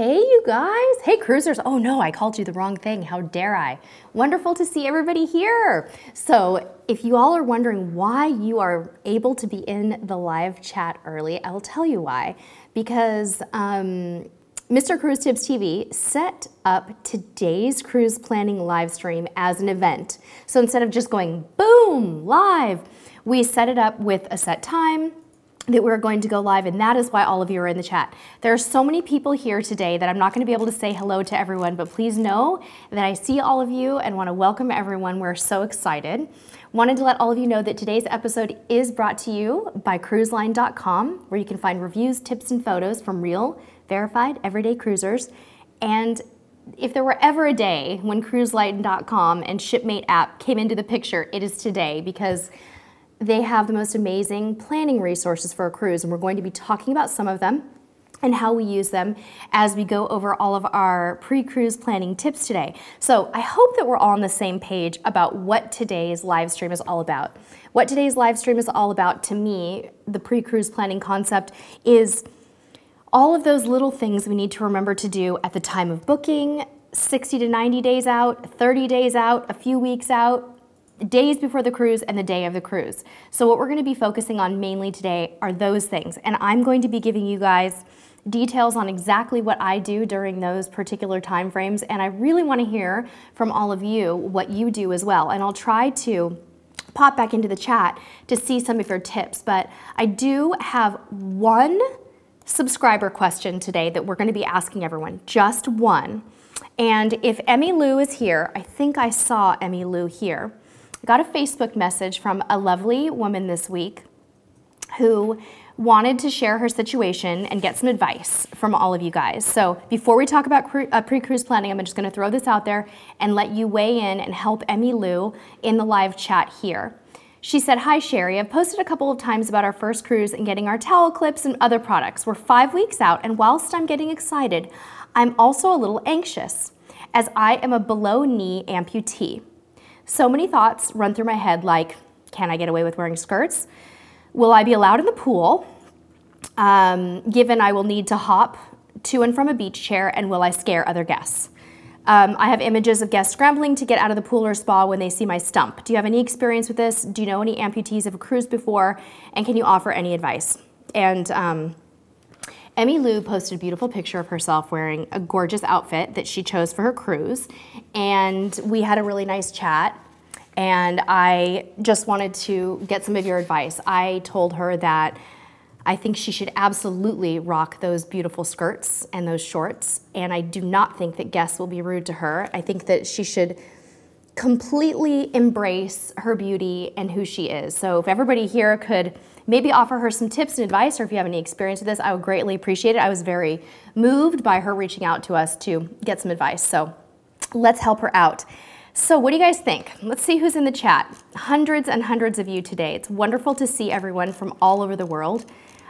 Hey, you guys. Hey, cruisers. Oh no, I called you the wrong thing. How dare I? Wonderful to see everybody here. So if you all are wondering why you are able to be in the live chat early, I'll tell you why. Because Mr. CruiseTipsTV set up today's cruise planning live stream as an event. So instead of just going boom, live, we set it up with a set time that we're going to go live, and that is why all of you are in the chat. There are so many people here today that I'm not going to be able to say hello to everyone, but please know that I see all of you and want to welcome everyone. We're so excited. Wanted to let all of you know that today's episode is brought to you by cruiseline.com, where you can find reviews, tips, and photos from real, verified, everyday cruisers. And if there were ever a day when cruiseline.com and Shipmate app came into the picture, it is today, because they have the most amazing planning resources for a cruise, and we're going to be talking about some of them and how we use them as we go over all of our pre-cruise planning tips today. So I hope that we're all on the same page about what today's live stream is all about. What today's live stream is all about, to me, the pre-cruise planning concept, is all of those little things we need to remember to do at the time of booking, 60 to 90 days out, 30 days out, a few weeks out, days before the cruise, and the day of the cruise. So what we're going to be focusing on mainly today are those things, and I'm going to be giving you guys details on exactly what I do during those particular time frames, and I really want to hear from all of you what you do as well, and I'll try to pop back into the chat to see some of your tips. But I do have one subscriber question today that we're going to be asking everyone, just one. And if Emmy Lou is here, I think I saw Emmy Lou here. I got a Facebook message from a lovely woman this week who wanted to share her situation and get some advice from all of you guys. So before we talk about pre-cruise planning, I'm just going to throw this out there and let you weigh in and help Emmy Lou in the live chat here. She said, "Hi Sherry, I've posted a couple of times about our first cruise and getting our towel clips and other products. We're 5 weeks out, and whilst I'm getting excited, I'm also a little anxious, as I am a below-knee amputee. So many thoughts run through my head, like, can I get away with wearing skirts? Will I be allowed in the pool, given I will need to hop to and from a beach chair, and will I scare other guests? I have images of guests scrambling to get out of the pool or spa when they see my stump. Do you have any experience with this? Do you know any amputees of a cruise before? And can you offer any advice?" And Emmy Lou posted a beautiful picture of herself wearing a gorgeous outfit that she chose for her cruise, and we had a really nice chat, and I just wanted to get some of your advice. I told her that I think she should absolutely rock those beautiful skirts and those shorts, and I do not think that guests will be rude to her. I think that she should completely embrace her beauty and who she is. So if everybody here could maybe offer her some tips and advice, or if you have any experience with this, I would greatly appreciate it. I was very moved by her reaching out to us to get some advice. So let's help her out. So what do you guys think? Let's see who's in the chat. Hundreds and hundreds of you today. It's wonderful to see everyone from all over the world.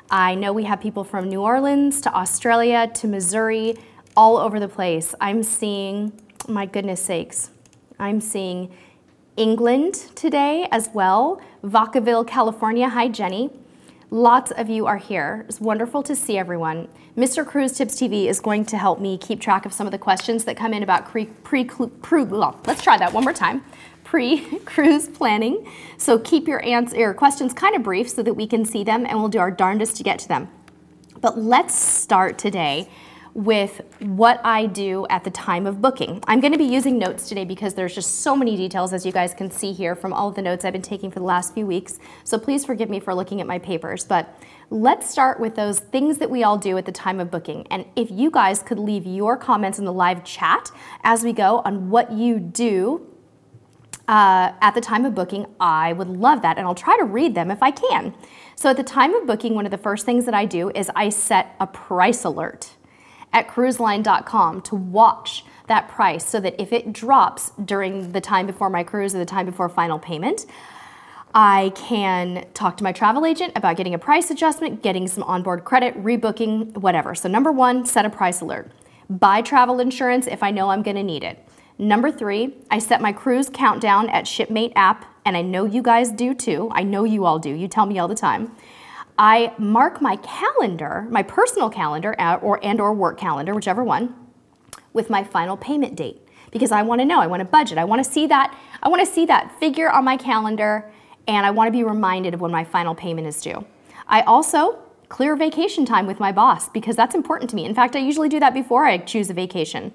I know we have people from New Orleans to Australia to Missouri, all over the place. I'm seeing, my goodness sakes, I'm seeing England today as well. Vacaville, California. Hi, Jenny. Lots of you are here. It's wonderful to see everyone. Mr. CruiseTipsTV is going to help me keep track of some of the questions that come in about let's try that one more time. Pre-cruise planning. So keep your questions kind of brief so that we can see them, and we'll do our darndest to get to them. But let's start today with what I do at the time of booking. I'm going to be using notes today because there's just so many details, as you guys can see here from all of the notes I've been taking for the last few weeks. So please forgive me for looking at my papers. But let's start with those things that we all do at the time of booking. And if you guys could leave your comments in the live chat as we go on what you do at the time of booking, I would love that, and I'll try to read them if I can. So at the time of booking, one of the first things that I do is I set a price alert at cruiseline.com to watch that price, so that if it drops during the time before my cruise or the time before final payment, I can talk to my travel agent about getting a price adjustment, getting some onboard credit, rebooking, whatever. So number one, set a price alert. Buy travel insurance if I know I'm going to need it. Number three, I set my cruise countdown at Shipmate app, and I know you guys do too. I know you all do. You tell me all the time. I mark my calendar, my personal calendar or work calendar, whichever one, with my final payment date. Because I want to know, I want to budget, I want to see that figure on my calendar, and I want to be reminded of when my final payment is due. I also clear vacation time with my boss because that's important to me. In fact, I usually do that before I choose a vacation.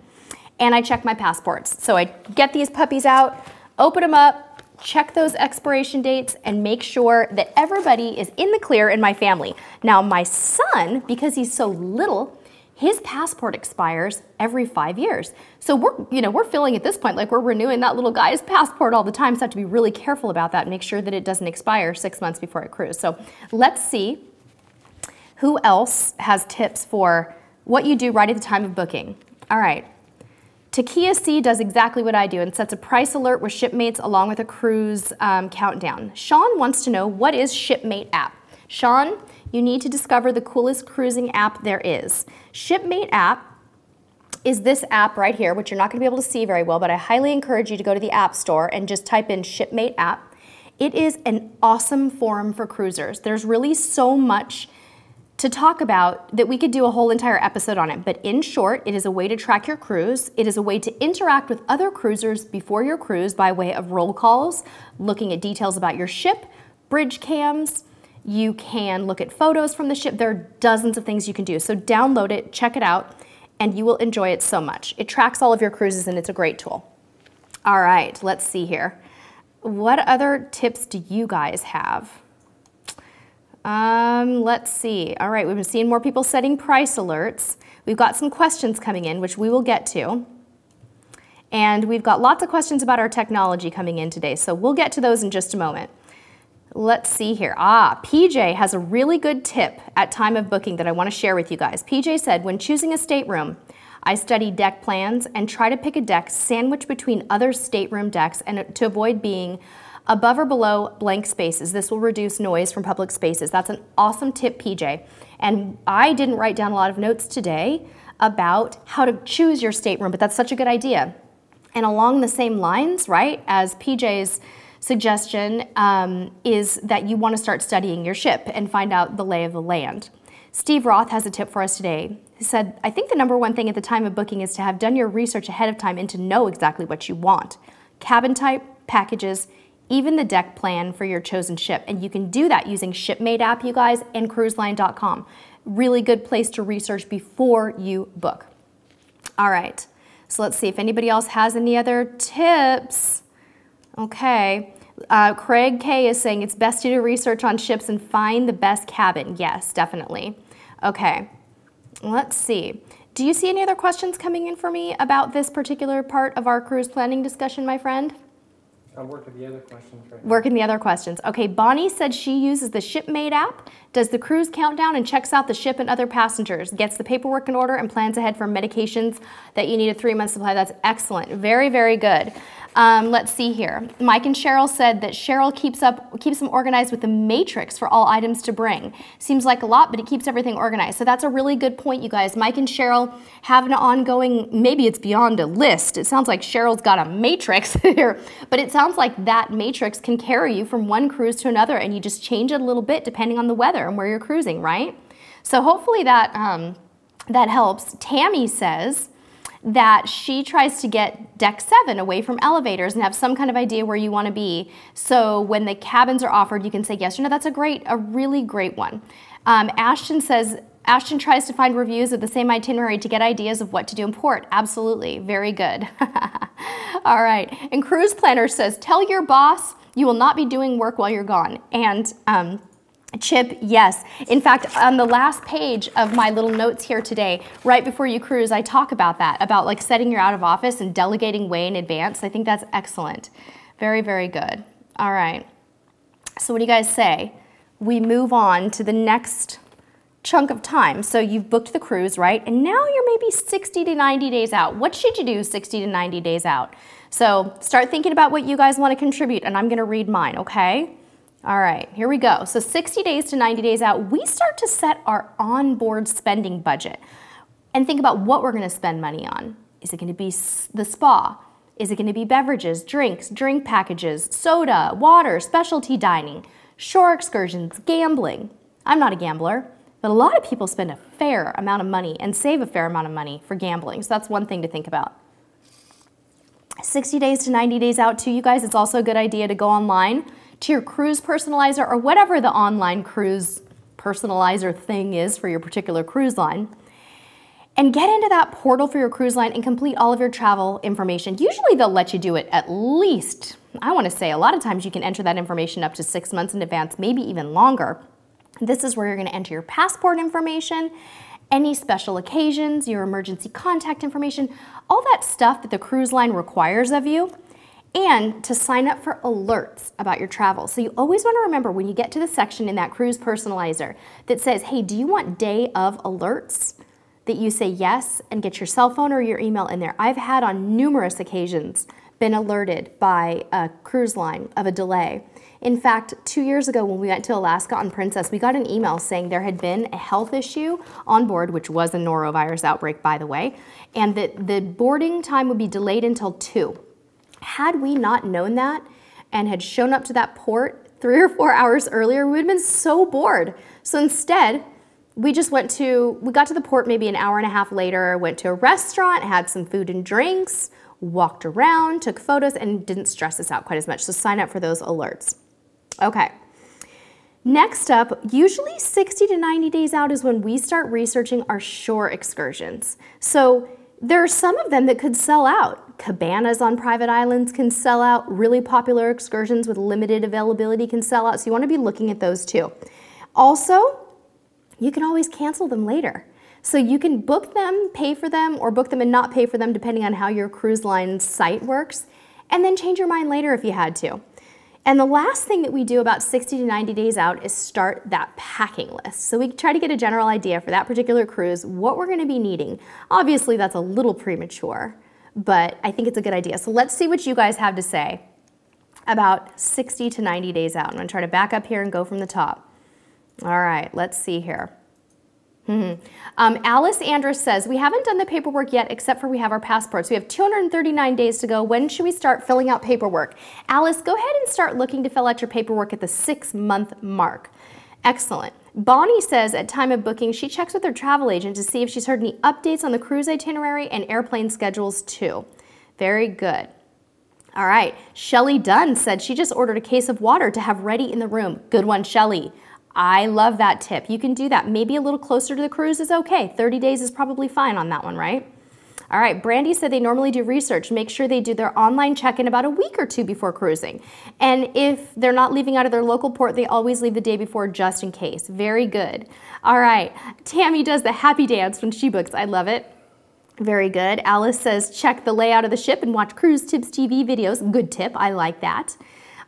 And I check my passports. So I get these puppies out, open them up, check those expiration dates, and make sure that everybody is in the clear in my family. Now my son, because he's so little, his passport expires every 5 years. So we're feeling at this point like we're renewing that little guy's passport all the time. So I have to be really careful about that and make sure that it doesn't expire 6 months before I cruise. So let's see who else has tips for what you do right at the time of booking. All right. Takia C does exactly what I do and sets a price alert with shipmates along with a cruise countdown. Sean wants to know, what is Shipmate app? Sean, you need to discover the coolest cruising app there is. Shipmate app is this app right here, which you're not going to be able to see very well, but I highly encourage you to go to the App Store and just type in Shipmate app. It is an awesome forum for cruisers. There's really so much to talk about that we could do a whole entire episode on it. But in short, it is a way to track your cruise. It is a way to interact with other cruisers before your cruise by way of roll calls, looking at details about your ship, bridge cams. You can look at photos from the ship. There are dozens of things you can do. So download it, check it out, and you will enjoy it so much. It tracks all of your cruises and it's a great tool. All right, let's see here. What other tips do you guys have? Let's see. All right, we've been seeing more people setting price alerts. We've got some questions coming in, which we will get to. And we've got lots of questions about our technology coming in today, so we'll get to those in just a moment. Let's see here. PJ has a really good tip at time of booking that I want to share with you guys. PJ said, when choosing a stateroom, I study deck plans and try to pick a deck sandwiched between other stateroom decks and to avoid being above or below blank spaces. This will reduce noise from public spaces. That's an awesome tip, PJ. And I didn't write down a lot of notes today about how to choose your stateroom, but that's such a good idea. And along the same lines, right, as PJ's suggestion is that you want to start studying your ship and find out the lay of the land. Steve Roth has a tip for us today. He said, I think the #1 thing at the time of booking is to have done your research ahead of time and to know exactly what you want. Cabin type, packages, even the deck plan for your chosen ship. And you can do that using Shipmate app, you guys, and cruiseline.com. Really good place to research before you book. All right, so let's see if anybody else has any other tips. Okay, Craig K is saying it's best to do research on ships and find the best cabin. Yes, definitely. Okay, let's see. Do you see any other questions coming in for me about this particular part of our cruise planning discussion, my friend? I'm working the other questions right now. Working the other questions. Okay, Bonnie said she uses the Shipmate app, does the cruise countdown, and checks out the ship and other passengers, gets the paperwork in order, and plans ahead for medications that you need a 3-month supply. That's excellent. Very, very good. Let's see here. Mike and Cheryl said that Cheryl keeps them organized with the matrix for all items to bring. Seems like a lot, but it keeps everything organized. So that's a really good point, you guys. Mike and Cheryl have an ongoing, maybe it's beyond a list. It sounds like Cheryl's got a matrix here, but it sounds like that matrix can carry you from one cruise to another, and you just change it a little bit depending on the weather and where you're cruising, right? So hopefully that, that helps. Tammy says that she tries to get deck 7 away from elevators and have some kind of idea where you want to be. So when the cabins are offered, you can say yes or no. That's a really great one. Ashton says, Ashton tries to find reviews of the same itinerary to get ideas of what to do in port. Absolutely, very good. All right, and Cruise Planner says, tell your boss you will not be doing work while you're gone. And Chip, yes. In fact, on the last page of my little notes here today, right before you cruise, I talk about that, about like setting your out of office and delegating way in advance. I think that's excellent. Very, very good. All right. So what do you guys say? We move on to the next chunk of time. So you've booked the cruise, right? And now you're maybe 60 to 90 days out. What should you do 60 to 90 days out? So start thinking about what you guys want to contribute, and I'm going to read mine, okay? All right, here we go. So 60 days to 90 days out, we start to set our onboard spending budget and think about what we're going to spend money on. Is it going to be the spa? Is it going to be beverages, drinks, drink packages, soda, water, specialty dining, shore excursions, gambling? I'm not a gambler, but a lot of people spend a fair amount of money and save a fair amount of money for gambling. So that's one thing to think about. 60 days to 90 days out too, you guys, it's also a good idea to go online to your cruise personalizer or whatever the online cruise personalizer thing is for your particular cruise line, and get into that portal for your cruise line and complete all of your travel information. Usually they'll let you do it at least, I want to say a lot of times you can enter that information up to 6 months in advance, maybe even longer. This is where you're going to enter your passport information, any special occasions, your emergency contact information, all that stuff that the cruise line requires of you, and to sign up for alerts about your travel. So you always want to remember when you get to the section in that cruise personalizer that says, hey, do you want day of alerts? That you say yes and get your cell phone or your email in there. I've had on numerous occasions been alerted by a cruise line of a delay. In fact, 2 years ago when we went to Alaska on Princess, we got an email saying there had been a health issue on board, which was a norovirus outbreak, by the way, and that the boarding time would be delayed until 2. Had we not known that and had shown up to that port 3 or 4 hours earlier, we would have been so bored. So instead, we got to the port maybe an hour and a half later, went to a restaurant, had some food and drinks, walked around, took photos, and didn't stress us out quite as much. So sign up for those alerts. Okay. Next up, usually 60 to 90 days out is when we start researching our shore excursions. So there are some of them that could sell out. Cabanas on private islands can sell out. Really popular excursions with limited availability can sell out. So you want to be looking at those too. Also, you can always cancel them later. So you can book them, pay for them, or book them and not pay for them depending on how your cruise line site works, and then change your mind later if you had to. And the last thing that we do about 60 to 90 days out is start that packing list. So we try to get a general idea for that particular cruise, what we're going to be needing. Obviously, that's a little premature, but I think it's a good idea. So let's see what you guys have to say about 60 to 90 days out. I'm going to try to back up here and go from the top. All right, let's see here. Alice Andrus says, we haven't done the paperwork yet except for we have our passports. We have 239 days to go. When should we start filling out paperwork? Alice, go ahead and start looking to fill out your paperwork at the 6-month mark. Excellent. Bonnie says at time of booking, she checks with her travel agent to see if she's heard any updates on the cruise itinerary and airplane schedules too. Very good. All right. Shelly Dunn said she just ordered a case of water to have ready in the room. Good one, Shelly. I love that tip. You can do that. Maybe a little closer to the cruise is okay. 30 days is probably fine on that one, right? All right, Brandy said they normally do research. Make sure they do their online check-in about a week or 2 before cruising. And if they're not leaving out of their local port, they always leave the day before just in case. Very good. All right, Tammy does the happy dance when she books. I love it. Very good. Alice says check the layout of the ship and watch CruiseTipsTV videos. Good tip. I like that.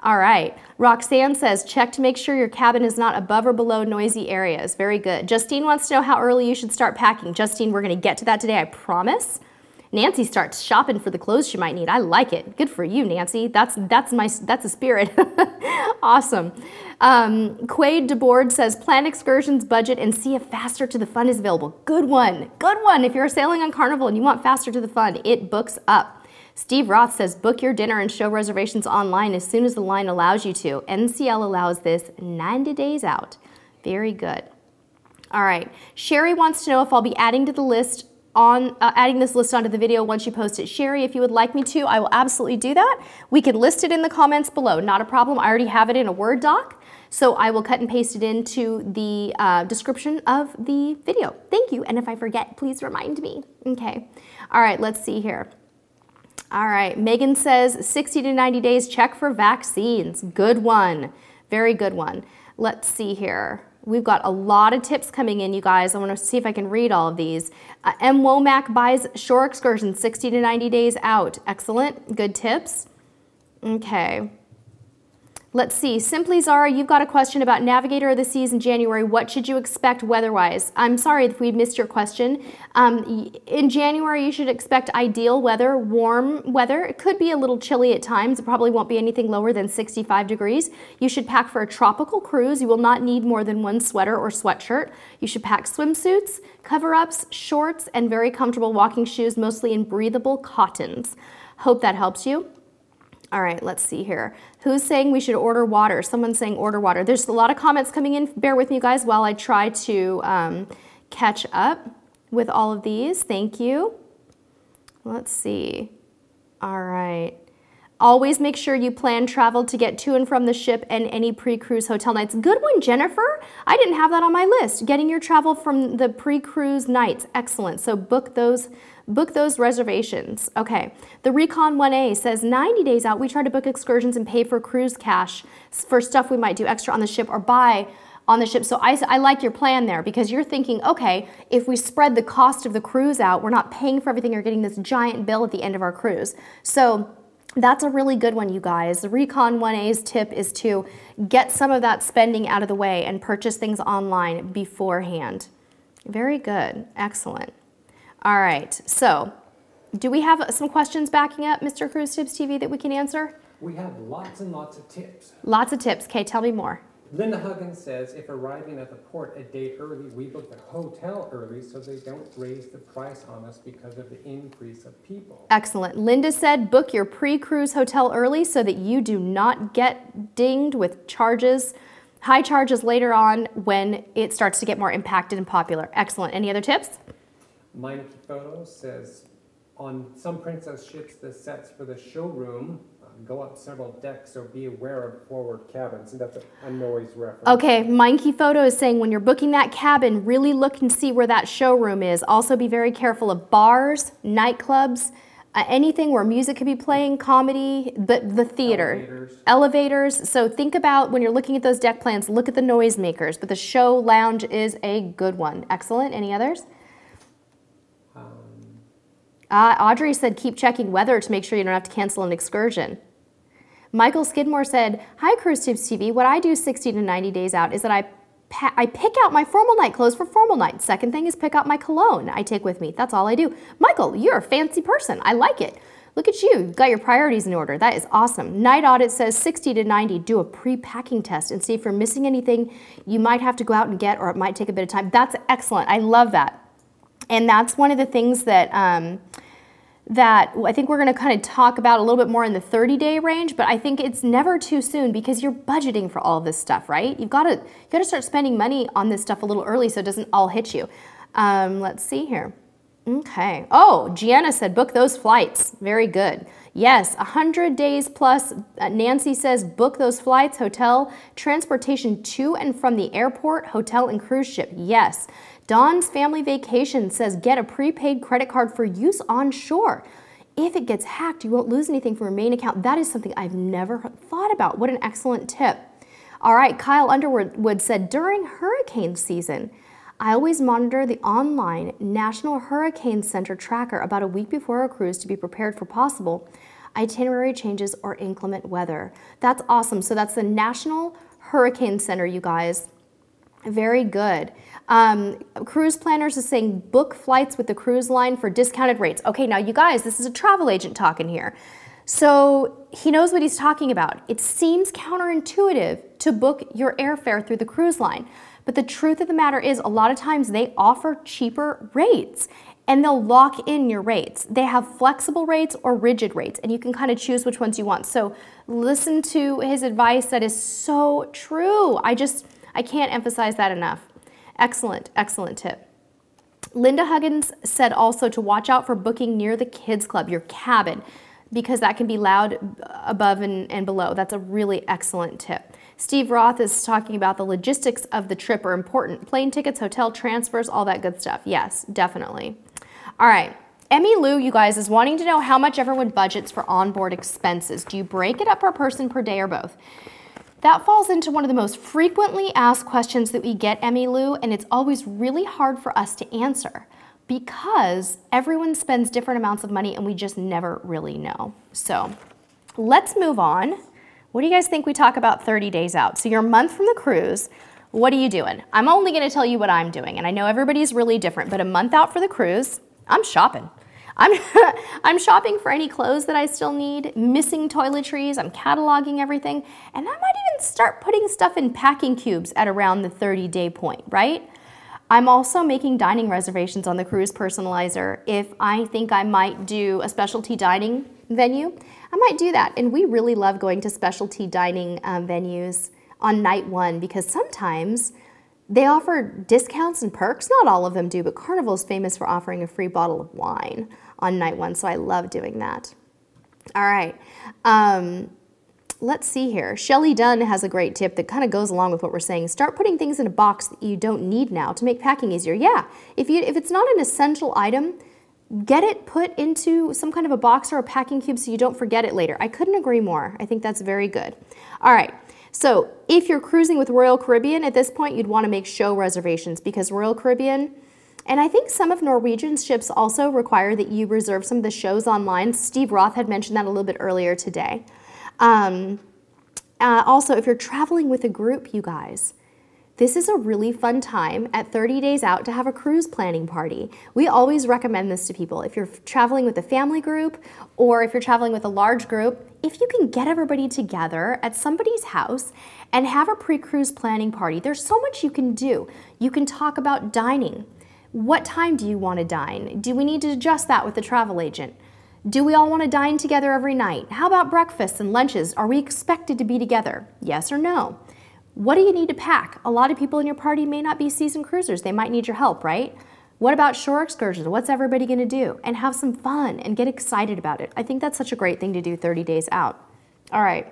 All right. Roxanne says, check to make sure your cabin is not above or below noisy areas. Very good. Justine wants to know how early you should start packing. Justine, we're going to get to that today, I promise. Nancy starts shopping for the clothes she might need. I like it. Good for you, Nancy. That's a spirit. Awesome. Quade DeBoard says, plan excursions, budget, and see if Faster to the Fun is available. Good one. Good one. If you're sailing on Carnival and you want Faster to the Fun, it books up. Steve Roth says, book your dinner and show reservations online as soon as the line allows you to. NCL allows this 90 days out. Very good. All right. Sherry wants to know if I'll be adding to the list adding this list onto the video once you post it. Sherry, if you would like me to, I will absolutely do that. We could list it in the comments below. Not a problem. I already have it in a Word doc, so I will cut and paste it into the description of the video. Thank you. And if I forget, please remind me. Okay. All right. Let's see here. All right, Megan says 60 to 90 days, check for vaccines. Good one. Very good one. Let's see here. We've got a lot of tips coming in, you guys. I want to see if I can read all of these. M. Womack buys shore excursions 60 to 90 days out. Excellent. Good tips. Okay. Let's see. Simply Zara, you've got a question about Navigator of the Seas in January. What should you expect weather-wise? I'm sorry if we missed your question. In January, you should expect ideal weather, warm weather. It could be a little chilly at times. It probably won't be anything lower than 65 degrees. You should pack for a tropical cruise. You will not need more than 1 sweater or sweatshirt. You should pack swimsuits, cover-ups, shorts, and very comfortable walking shoes, mostly in breathable cottons. Hope that helps you. All right, let's see here. Who's saying we should order water? Someone's saying order water. There's a lot of comments coming in. Bear with me, guys, while I try to catch up with all of these. Thank you. Let's see. All right. Always make sure you plan travel to get to and from the ship and any pre-cruise hotel nights. Good one, Jennifer. I didn't have that on my list. Getting your travel from the pre-cruise nights. Excellent. So book those reservations. Okay. The Recon 1A says 90 days out, we try to book excursions and pay for cruise cash for stuff we might do extra on the ship or buy on the ship. So I like your plan there because you're thinking, okay, if we spread the cost of the cruise out, we're not paying for everything or getting this giant bill at the end of our cruise. So that's a really good one, you guys. The Recon 1A's tip is to get some of that spending out of the way and purchase things online beforehand. Very good. Excellent. All right. So do we have some questions backing up, Mr. Cruise Tips TV, that we can answer? We have lots and lots of tips. Lots of tips. Okay, tell me more. Linda Huggins says, if arriving at the port a day early, we book the hotel early so they don't raise the price on us because of the increase of people. Excellent. Linda said, book your pre-cruise hotel early so that you do not get dinged with charges, high charges later on when it starts to get more impacted and popular. Excellent. Any other tips? Meineke Photo says, on some princess ships, the sets for the showroom go up several decks, so be aware of forward cabins. And that's a noise reference. Okay, Meineke Photo is saying when you're booking that cabin, really look and see where that showroom is. Also be very careful of bars, nightclubs, anything where music could be playing, comedy, but the theater. Elevators. So think about when you're looking at those deck plans, look at the noisemakers, but the show lounge is a good one. Excellent. Any others? Audrey said keep checking weather to make sure you don't have to cancel an excursion. Michael Skidmore said, hi Cruise Tips TV, what I do 60 to 90 days out is that I pick out my formal night clothes for formal night. Second thing is pick out my cologne I take with me. That's all I do. Michael, you're a fancy person. I like it. Look at you. You've got your priorities in order. That is awesome. Night Audit says 60 to 90, do a pre-packing test and see if you're missing anything you might have to go out and get or it might take a bit of time. That's excellent. I love that. And that's one of the things that that I think we're going to kind of talk about a little bit more in the 30-day range, but I think it's never too soon because you're budgeting for all of this stuff, right? You got to start spending money on this stuff a little early so it doesn't all hit you. Let's see here. Okay. Oh, Gianna said book those flights. Very good. Yes, 100 days plus. Nancy says book those flights, hotel, transportation to and from the airport, hotel and cruise ship. Yes. Dawn's Family Vacation says get a prepaid credit card for use on shore. If it gets hacked, you won't lose anything from your main account. That is something I've never thought about. What an excellent tip. All right, Kyle Underwood said during hurricane season, I always monitor the online National Hurricane Center tracker about a week before a cruise to be prepared for possible itinerary changes or inclement weather. That's awesome. So that's the National Hurricane Center, you guys. Very good. Cruise Planners is saying book flights with the cruise line for discounted rates. Okay, now you guys, this is a travel agent talking here. So he knows what he's talking about. It seems counterintuitive to book your airfare through the cruise line. But the truth of the matter is a lot of times they offer cheaper rates and they'll lock in your rates. They have flexible rates or rigid rates and you can kind of choose which ones you want. So listen to his advice. That is so true. I can't emphasize that enough. Excellent, excellent tip. Linda Huggins said also to watch out for booking near the kids club, your cabin, because that can be loud above and below. That's a really excellent tip. Steve Roth is talking about the logistics of the trip are important. Plane tickets, hotel transfers, all that good stuff. Yes, definitely. All right. Emmy Lou, you guys, is wanting to know how much everyone budgets for onboard expenses. Do you break it up per person, per day, or both? That falls into one of the most frequently asked questions that we get, Emmy Lou, and it's always really hard for us to answer because everyone spends different amounts of money and we just never really know. So let's move on. What do you guys think we talk about 30 days out? So you're a month from the cruise. What are you doing? I'm only going to tell you what I'm doing, and I know everybody's really different, but a month out for the cruise, I'm shopping. I'm shopping for any clothes that I still need, missing toiletries, I'm cataloging everything, and I might even start putting stuff in packing cubes at around the 30-day point, right? I'm also making dining reservations on the Cruise Personalizer if I think I might do a specialty dining venue, I might do that. And we really love going to specialty dining venues on night one because sometimes they offer discounts and perks. Not all of them do, but Carnival is famous for offering a free bottle of wine on night one, so I love doing that. All right. Let's see here. Shelly Dunn has a great tip that kind of goes along with what we're saying. Start putting things in a box that you don't need now to make packing easier. Yeah, if it's not an essential item, get it put into some kind of a box or a packing cube so you don't forget it later. I couldn't agree more. I think that's very good. All right, so if you're cruising with Royal Caribbean at this point, you'd want to make show reservations because Royal Caribbean, and I think some of Norwegian's ships also require that you reserve some of the shows online. Steve Roth had mentioned that a little bit earlier today. Also, if you're traveling with a group, you guys, this is a really fun time at 30 days out to have a cruise planning party. We always recommend this to people. If you're traveling with a family group or if you're traveling with a large group, if you can get everybody together at somebody's house and have a pre-cruise planning party, there's so much you can do. You can talk about dining. What time do you want to dine? Do we need to adjust that with the travel agent? Do we all want to dine together every night? How about breakfasts and lunches? Are we expected to be together? Yes or no? What do you need to pack? A lot of people in your party may not be seasoned cruisers. They might need your help, right? What about shore excursions? What's everybody going to do? And have some fun and get excited about it. I think that's such a great thing to do 30 days out. All right.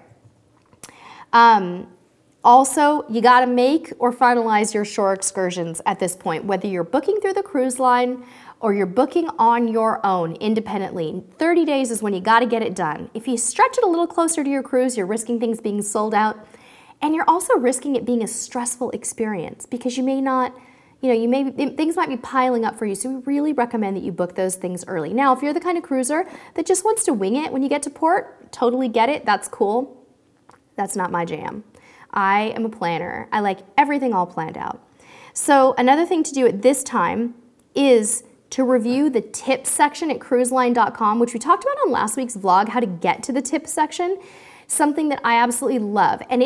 Also, you got to make or finalize your shore excursions at this point, whether you're booking through the cruise line or you're booking on your own independently. 30 days is when you got to get it done. If you stretch it a little closer to your cruise, you're risking things being sold out, and you're also risking it being a stressful experience because you may not, things might be piling up for you. So we really recommend that you book those things early. Now, if you're the kind of cruiser that just wants to wing it when you get to port, totally get it. That's cool. That's not my jam. I am a planner. I like everything all planned out. So another thing to do at this time is to review the tips section at cruiseline.com, which we talked about on last week's vlog, how to get to the tips section, something that I absolutely love. And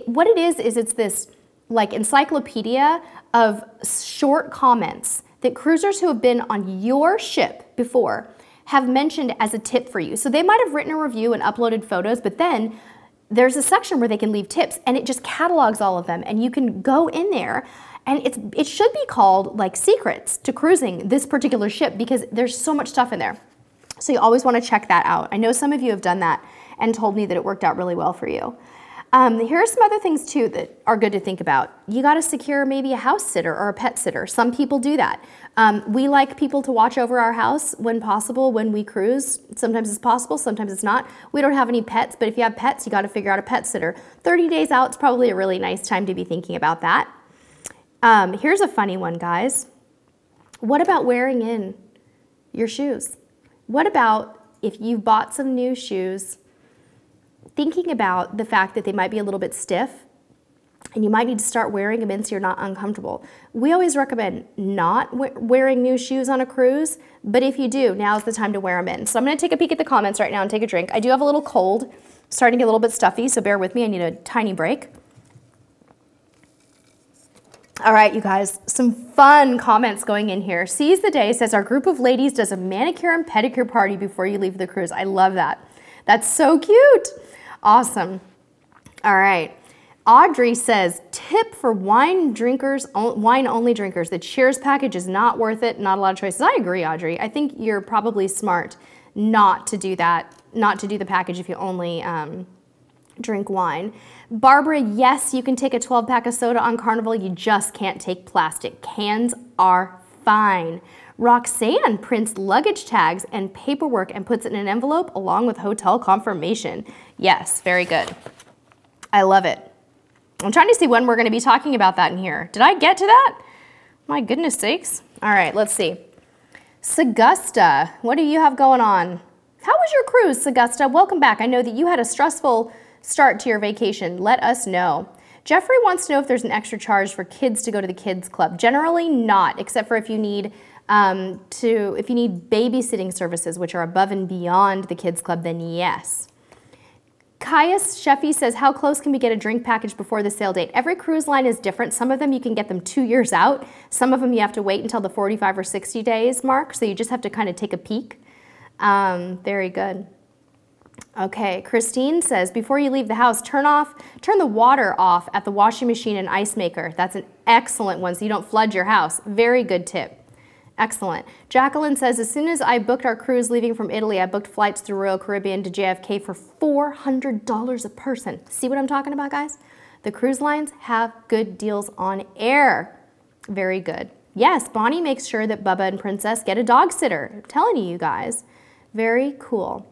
what it is it's this like encyclopedia of short comments that cruisers who have been on your ship before have mentioned as a tip for you. So they might have written a review and uploaded photos, but then there's a section where they can leave tips and it just catalogs all of them, and you can go in there. And it should be called like secrets to cruising this particular ship because there's so much stuff in there. So you always want to check that out. I know some of you have done that and told me that it worked out really well for you. Here are some other things too that are good to think about. You got to secure maybe a house sitter or a pet sitter. Some people do that. We like people to watch over our house when possible when we cruise. Sometimes it's possible, sometimes it's not. We don't have any pets, but if you have pets, you got to figure out a pet sitter. 30 days out is probably a really nice time to be thinking about that. Here's a funny one, guys. What about wearing in your shoes? What about if you've bought some new shoes, thinking about the fact that they might be a little bit stiff and you might need to start wearing them in so you're not uncomfortable. We always recommend not wearing new shoes on a cruise, but if you do, now's the time to wear them in. So I'm going to take a peek at the comments right now and take a drink. I do have a little cold, starting to get a little bit stuffy, so bear with me. I need a tiny break. All right, you guys, some fun comments going in here. Seize the Day says, our group of ladies does a manicure and pedicure party before you leave the cruise. I love that. That's so cute. Awesome. All right. Audrey says, tip for wine only drinkers. The Cheers package is not worth it. Not a lot of choices. I agree, Audrey. I think you're probably smart not to do that, not to do the package if you only drink wine. Barbara, yes, you can take a 12-pack of soda on Carnival. You just can't take plastic. Cans are fine. Roxanne prints luggage tags and paperwork and puts it in an envelope along with hotel confirmation. Yes, very good. I love it. I'm trying to see when we're going to be talking about that in here. Did I get to that? My goodness sakes. All right, let's see. Sagusta, what do you have going on? How was your cruise, Sagusta? Welcome back. I know that you had a stressful start to your vacation. Let us know. Jeffrey wants to know if there's an extra charge for kids to go to the kids club. Generally not, except for if you need babysitting services, which are above and beyond the kids club, then yes. Caius Sheffy says, how close can we get a drink package before the sale date? Every cruise line is different. Some of them you can get them 2 years out. Some of them you have to wait until the 45 or 60 days mark, so you just have to kind of take a peek. Very good. Okay, Christine says, before you leave the house, turn the water off at the washing machine and ice maker. That's an excellent one, so you don't flood your house. Very good tip. Excellent. Jacqueline says, as soon as I booked our cruise leaving from Italy, I booked flights through Royal Caribbean to JFK for $400 a person. See what I'm talking about, guys? The cruise lines have good deals on air. Very good. Yes, Bonnie makes sure that Bubba and Princess get a dog sitter. I'm telling you guys. Very cool.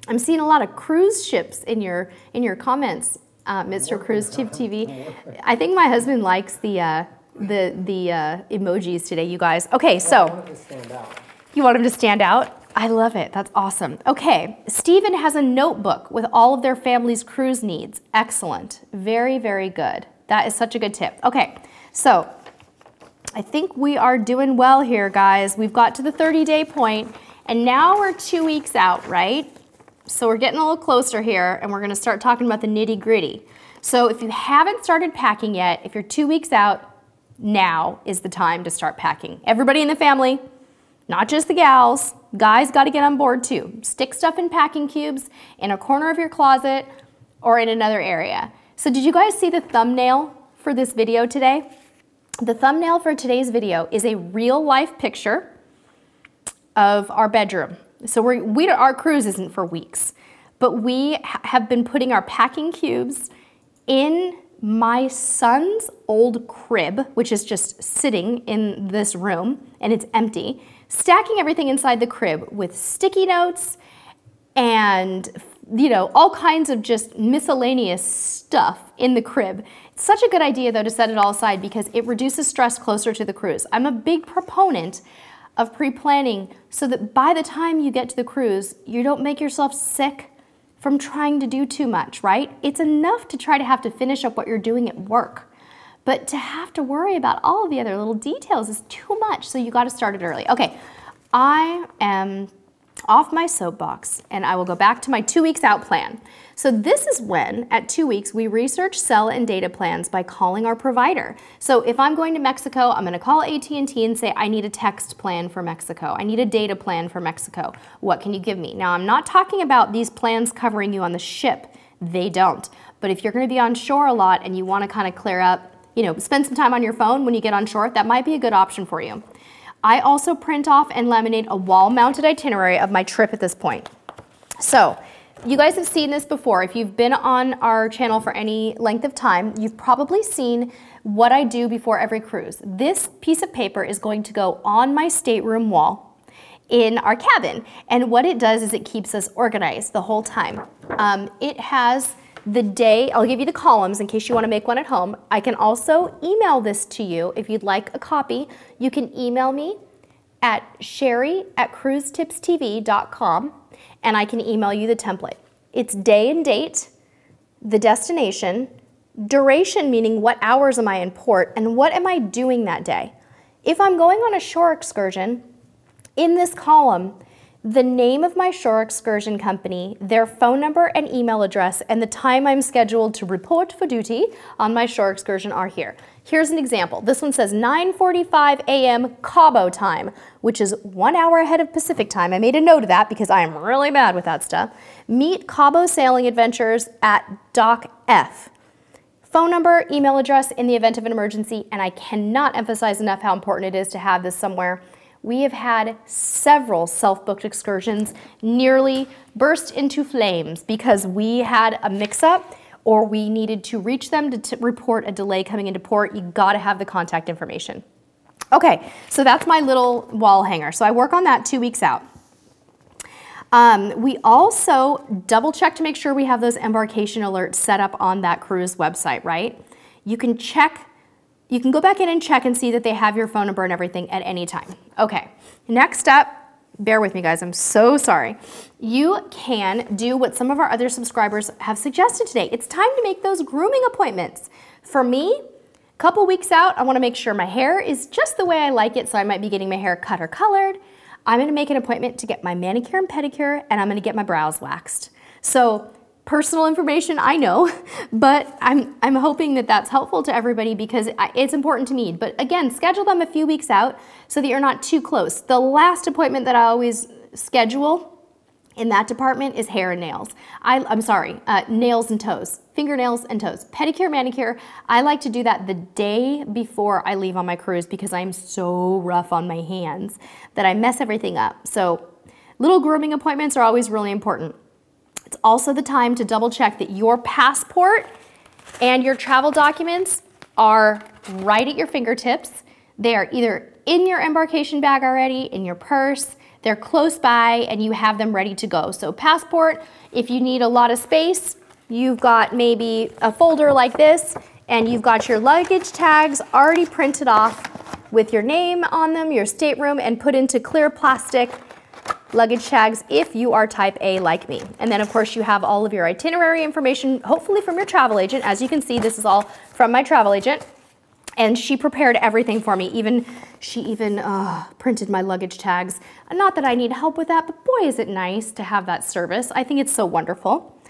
I'm seeing a lot of cruise ships in your comments, Mr. CruiseTipsTV. I think my husband likes the emojis today, you guys. Okay, so I want it to stand out. You want him to stand out? I love it. That's awesome. Okay, Stephen has a notebook with all of their family's cruise needs. Excellent. Very, very good. That is such a good tip. Okay, so I think we are doing well here, guys. We've got to the 30-day point, and now we're 2 weeks out, right? So we're getting a little closer here, and we're gonna start talking about the nitty-gritty. So if you haven't started packing yet, if you're 2 weeks out, now is the time to start packing. Everybody in the family, not just the gals, guys gotta get on board too. Stick stuff in packing cubes in a corner of your closet or in another area. So did you guys see the thumbnail for this video today? The thumbnail for today's video is a real life picture of our bedroom. So our cruise isn't for weeks, but we have been putting our packing cubes in my son's old crib, which is just sitting in this room and it's empty, stacking everything inside the crib with sticky notes and, you know, all kinds of just miscellaneous stuff in the crib. It's such a good idea though to set it all aside because it reduces stress closer to the cruise. I'm a big proponent of pre-planning so that by the time you get to the cruise, you don't make yourself sick from trying to do too much, right? It's enough to try to have to finish up what you're doing at work, but to have to worry about all of the other little details is too much, so you gotta start it early. Okay, I am off my soapbox and I will go back to my 2 weeks out plan. So this is when, at 2 weeks, we research, sell, and data plans by calling our provider. So if I'm going to Mexico, I'm gonna call AT&T and say, I need a text plan for Mexico. I need a data plan for Mexico. What can you give me? Now, I'm not talking about these plans covering you on the ship. They don't. But if you're gonna be on shore a lot and you wanna kind of clear up, you know, spend some time on your phone when you get on shore, that might be a good option for you. I also print off and laminate a wall-mounted itinerary of my trip at this point. So, you guys have seen this before. If you've been on our channel for any length of time, you've probably seen what I do before every cruise. This piece of paper is going to go on my stateroom wall in our cabin. And what it does is it keeps us organized the whole time. It has the day, I'll give you the columns in case you want to make one at home. I can also email this to you if you'd like a copy. You can email me at sherry@cruisetipstv.com and I can email you the template. It's day and date, the destination, duration meaning what hours am I in port, and what am I doing that day. If I'm going on a shore excursion, in this column, the name of my shore excursion company, their phone number and email address, and the time I'm scheduled to report for duty on my shore excursion are here. Here's an example. This one says 9:45 a.m. Cabo time, which is 1 hour ahead of Pacific time. I made a note of that because I am really bad with that stuff. Meet Cabo Sailing Adventures at Dock F. Phone number, email address in the event of an emergency, and I cannot emphasize enough how important it is to have this somewhere. We have had several self-booked excursions nearly burst into flames because we had a mix-up or we needed to reach them to report a delay coming into port. You gotta have the contact information. Okay, so that's my little wall hanger. So I work on that 2 weeks out. We also double check to make sure we have those embarkation alerts set up on that cruise website, right? You can go back in and check and see that they have your phone number and everything at any time. Okay, next up, bear with me guys, I'm so sorry. You can do what some of our other subscribers have suggested today. It's time to make those grooming appointments. For me, a couple weeks out, I wanna make sure my hair is just the way I like it, so I might be getting my hair cut or colored. I'm gonna make an appointment to get my manicure and pedicure, and I'm gonna get my brows waxed. So, personal information, I know, but I'm hoping that that's helpful to everybody because it's important to me. But again, schedule them a few weeks out so that you're not too close. The last appointment that I always schedule in that department is hair and nails. I'm sorry, nails and toes, fingernails and toes. Pedicure, manicure, I like to do that the day before I leave on my cruise because I'm so rough on my hands that I mess everything up. So little grooming appointments are always really important. It's also the time to double check that your passport and your travel documents are right at your fingertips. They are either in your embarkation bag already, in your purse, they're close by, and you have them ready to go. So passport, if you need a lot of space, you've got maybe a folder like this, and you've got your luggage tags already printed off with your name on them, your stateroom, and put into clear plastic luggage tags if you are type A like me. And then of course you have all of your itinerary information, hopefully from your travel agent. As you can see, this is all from my travel agent. And she prepared everything for me. She even printed my luggage tags. Not that I need help with that, but boy, is it nice to have that service. I think it's so wonderful.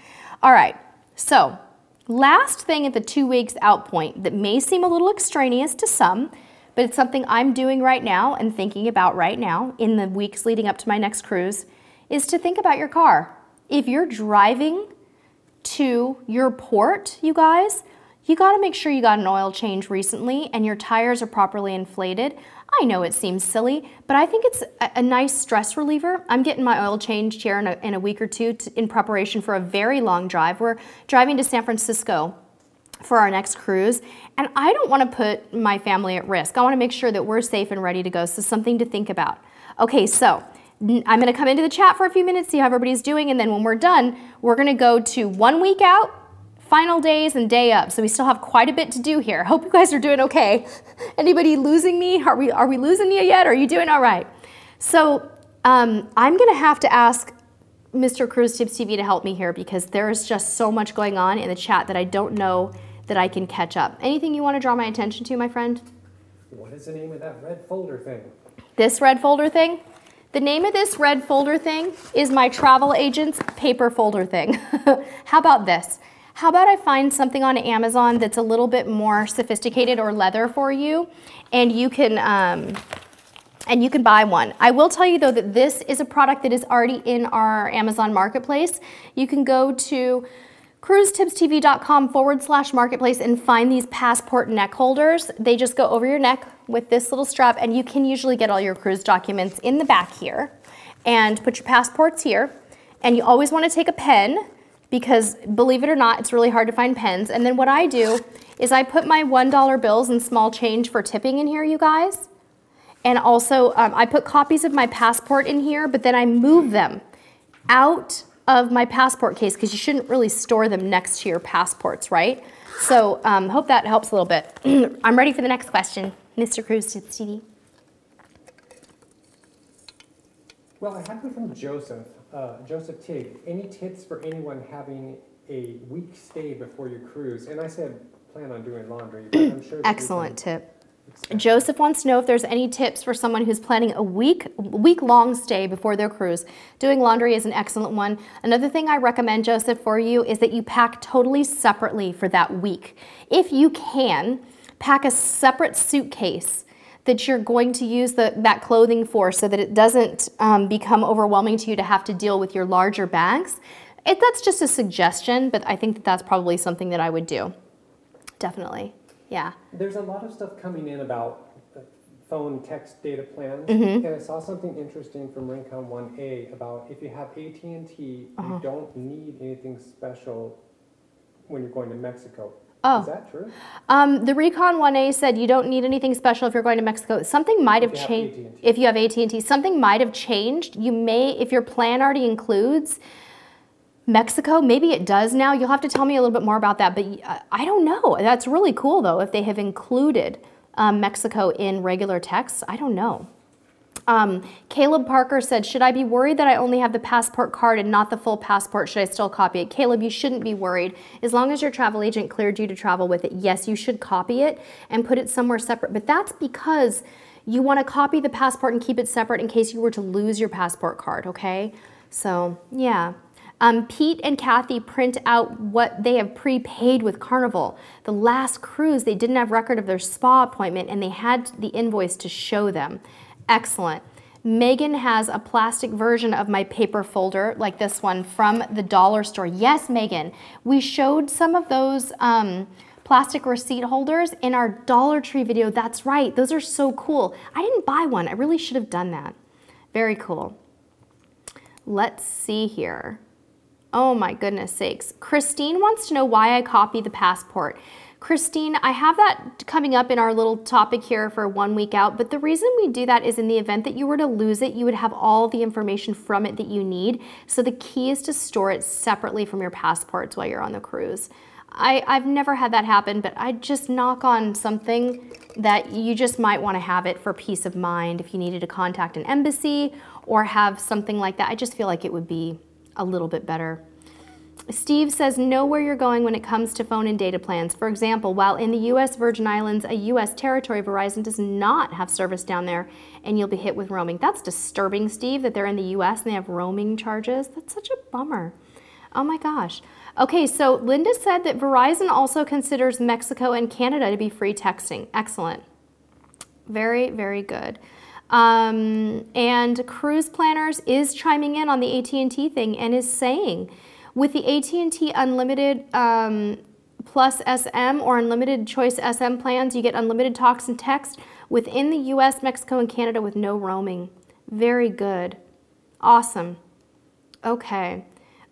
All right, so last thing at the 2 weeks out point that may seem a little extraneous to some, but it's something I'm doing right now and thinking about right now in the weeks leading up to my next cruise, is to think about your car. If you're driving to your port, you guys, you gotta make sure you got an oil change recently and your tires are properly inflated. I know it seems silly, but I think it's a nice stress reliever. I'm getting my oil changed here in a week or two in preparation for a very long drive. We're driving to San Francisco for our next cruise, and I don't wanna put my family at risk. I wanna make sure that we're safe and ready to go, so something to think about. Okay, so I'm gonna come into the chat for a few minutes, see how everybody's doing, and then when we're done, we're gonna go to 1 week out, final days and day up. So we still have quite a bit to do here. Hope you guys are doing okay. Anybody losing me? Are we losing you yet? Are you doing all right? So I'm gonna have to ask Mr. Cruise Tips TV to help me here because there's just so much going on in the chat that I don't know that I can catch up. Anything you wanna draw my attention to, my friend? What is the name of that red folder thing? This red folder thing? The name of this red folder thing is my travel agent's paper folder thing. How about this? How about I find something on Amazon that's a little bit more sophisticated or leather for you, and you can buy one. I will tell you though that this is a product that is already in our Amazon marketplace. You can go to CruiseTipsTV.com/marketplace and find these passport neck holders. They just go over your neck with this little strap, and you can usually get all your cruise documents in the back here and put your passports here. And you always want to take a pen, because believe it or not, it's really hard to find pens. And then what I do is I put my $1 bills and small change for tipping in here, you guys. And also I put copies of my passport in here, but then I move them out of my passport case because you shouldn't really store them next to your passports, right? So hope that helps a little bit. I'm ready for the next question, Mr. Cruise Tips TV. Well, I have one from Joseph. Joseph Tig, any tips for anyone having a week stay before your cruise? And I said plan on doing laundry, but I'm sure that excellent tip. Joseph wants to know if there's any tips for someone who's planning a week-long stay before their cruise. Doing laundry is an excellent one. Another thing I recommend, Joseph, for you is that you pack totally separately for that week. If you can, pack a separate suitcase that you're going to use that clothing for so that it doesn't become overwhelming to you to have to deal with your larger bags. That's just a suggestion, but I think that that's probably something that I would do. Definitely, yeah. There's a lot of stuff coming in about phone text data plans, and I saw something interesting from Rincon 1A about if you have AT&T, you don't need anything special when you're going to Mexico. Oh. Is that true? The Recon 1A said you don't need anything special if you're going to Mexico. Something might have changed if you have AT&T. Something might have changed. You may, if your plan already includes Mexico, maybe it does now. You'll have to tell me a little bit more about that, but I don't know. That's really cool though, if they have included Mexico in regular texts. I don't know. Caleb Parker said, should I be worried that I only have the passport card and not the full passport? Should I still copy it? Caleb, you shouldn't be worried. As long as your travel agent cleared you to travel with it, yes, you should copy it and put it somewhere separate. But that's because you want to copy the passport and keep it separate in case you were to lose your passport card, okay? So, yeah. Pete and Kathy print out what they have prepaid with Carnival. The last cruise, they didn't have record of their spa appointment and they had the invoice to show them. Excellent. Megan has a plastic version of my paper folder like this one from the dollar store. Yes, Megan, we showed some of those plastic receipt holders in our Dollar Tree video. That's right, those are so cool. I didn't buy one, I really should have done that. Very cool. Let's see here. Oh my goodness sakes. Christine wants to know why I copy the passport. Christine, I have that coming up in our little topic here for 1 week out, but the reason we do that is in the event that you were to lose it, you would have all the information from it that you need. So the key is to store it separately from your passports while you're on the cruise. I've never had that happen, but I just knock on something that you just might want to have it for peace of mind if you needed to contact an embassy or have something like that. I just feel like it would be a little bit better. Steve says, know where you're going when it comes to phone and data plans. For example, while in the U.S. Virgin Islands, a U.S. territory, Verizon does not have service down there, and you'll be hit with roaming. That's disturbing, Steve, that they're in the U.S. and they have roaming charges. That's such a bummer. Oh my gosh. Okay, so Linda said that Verizon also considers Mexico and Canada to be free texting. Excellent. Very, very good. And Cruise Planners is chiming in on the AT&T thing and is saying, with the AT&T Unlimited Plus SM or Unlimited Choice SM plans, you get unlimited talks and text within the US, Mexico, and Canada with no roaming. Very good. Awesome. Okay.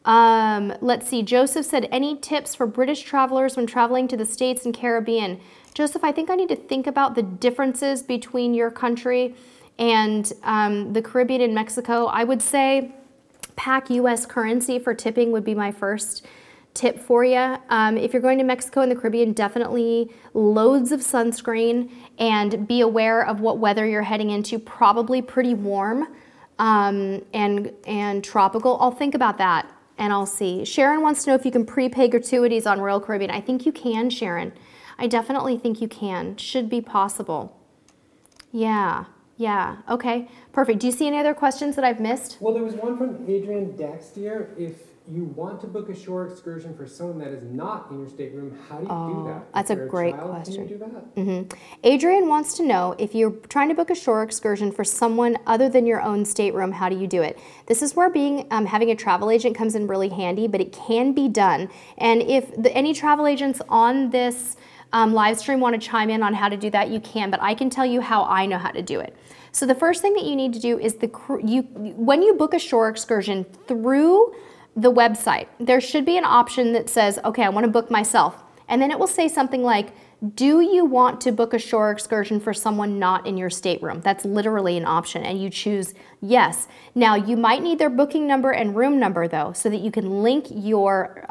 Let's see. Joseph said, any tips for British travelers when traveling to the States and Caribbean? Joseph, I think I need to think about the differences between your country and the Caribbean and Mexico. I would say pack US currency for tipping would be my first tip for you. If you're going to Mexico and the Caribbean, definitely loads of sunscreen and be aware of what weather you're heading into. Probably pretty warm and tropical. I'll think about that and I'll see. Sharon wants to know if you can prepay gratuities on Royal Caribbean. I think you can, Sharon. I definitely think you can. Should be possible. Yeah. Yeah, okay, perfect. Do you see any other questions that I've missed? Well, there was one from Adrian Dextier. If you want to book a shore excursion for someone that is not in your stateroom, how do you do that? That's a great question. Can you do that? Adrian wants to know, if you're trying to book a shore excursion for someone other than your own stateroom, how do you do it? This is where having a travel agent comes in really handy, but it can be done. And if any travel agents on this live stream want to chime in on how to do that, you can, but I can tell you how I know how to do it. So the first thing that you need to do is when you book a shore excursion through the website, there should be an option that says, okay, I want to book myself. And then it will say something like, do you want to book a shore excursion for someone not in your stateroom? That's literally an option, and you choose yes. Now, you might need their booking number and room number, though, so that you can link your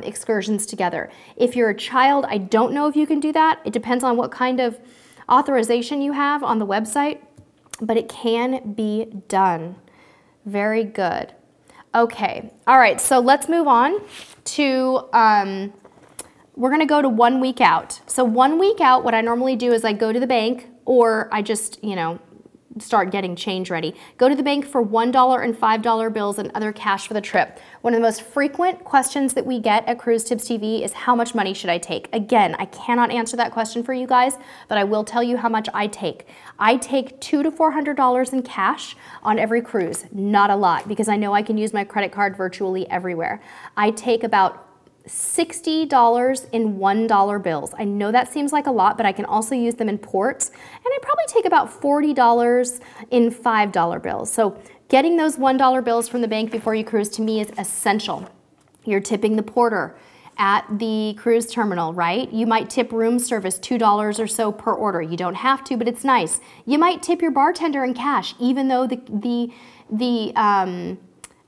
excursions together. If you're a child, I don't know if you can do that. It depends on what kind of authorization you have on the website, but it can be done. Very good. Okay, all right, so let's move on to, we're gonna go to 1 week out. So 1 week out, what I normally do is I go to the bank, or I just, start getting change ready. Go to the bank for $1 and $5 bills and other cash for the trip. One of the most frequent questions that we get at CruiseTipsTV is, how much money should I take? Again, I cannot answer that question for you guys, but I will tell you how much I take. I take $200 to $400 in cash on every cruise. Not a lot, because I know I can use my credit card virtually everywhere. I take about $60 in $1 bills. I know that seems like a lot, but I can also use them in ports, and I probably take about $40 in $5 bills. So getting those $1 bills from the bank before you cruise, to me, is essential. You're tipping the porter at the cruise terminal, right? You might tip room service $2 or so per order. You don't have to, but it's nice. You might tip your bartender in cash, even though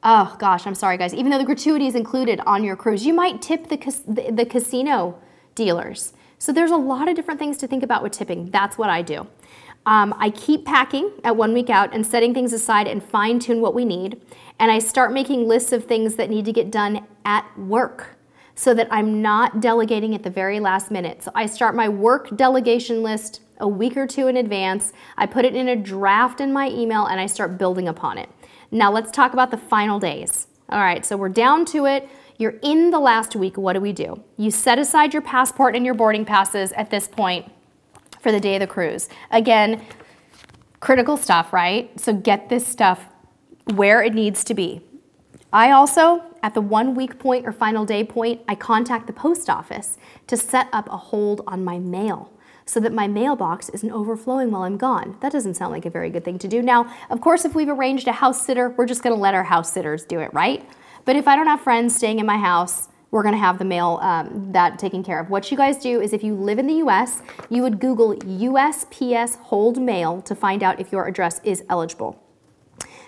oh gosh, I'm sorry guys, even though the gratuity is included on your cruise. You might tip the casino dealers. So there's a lot of different things to think about with tipping. That's what I do. I keep packing at 1 week out and setting things aside and fine tune what we need. And I start making lists of things that need to get done at work, so that I'm not delegating at the very last minute. So I start my work delegation list a week or two in advance. I put it in a draft in my email and I start building upon it. Now let's talk about the final days. All right, so we're down to it. You're in the last week. What do? You set aside your passport and your boarding passes at this point for the day of the cruise. Again, Critical stuff, right? So get this stuff where it needs to be. I also, at the 1 week point or final day point, I contact the post office to set up a hold on my mail so that my mailbox isn't overflowing while I'm gone. That doesn't sound like a very good thing to do. Now, of course, if we've arranged a house sitter, we're just gonna let our house sitters do it, right? But if I don't have friends staying in my house, we're gonna have the mail that taken care of. What you guys do is if you live in the US, you would Google USPS hold mail to find out if your address is eligible.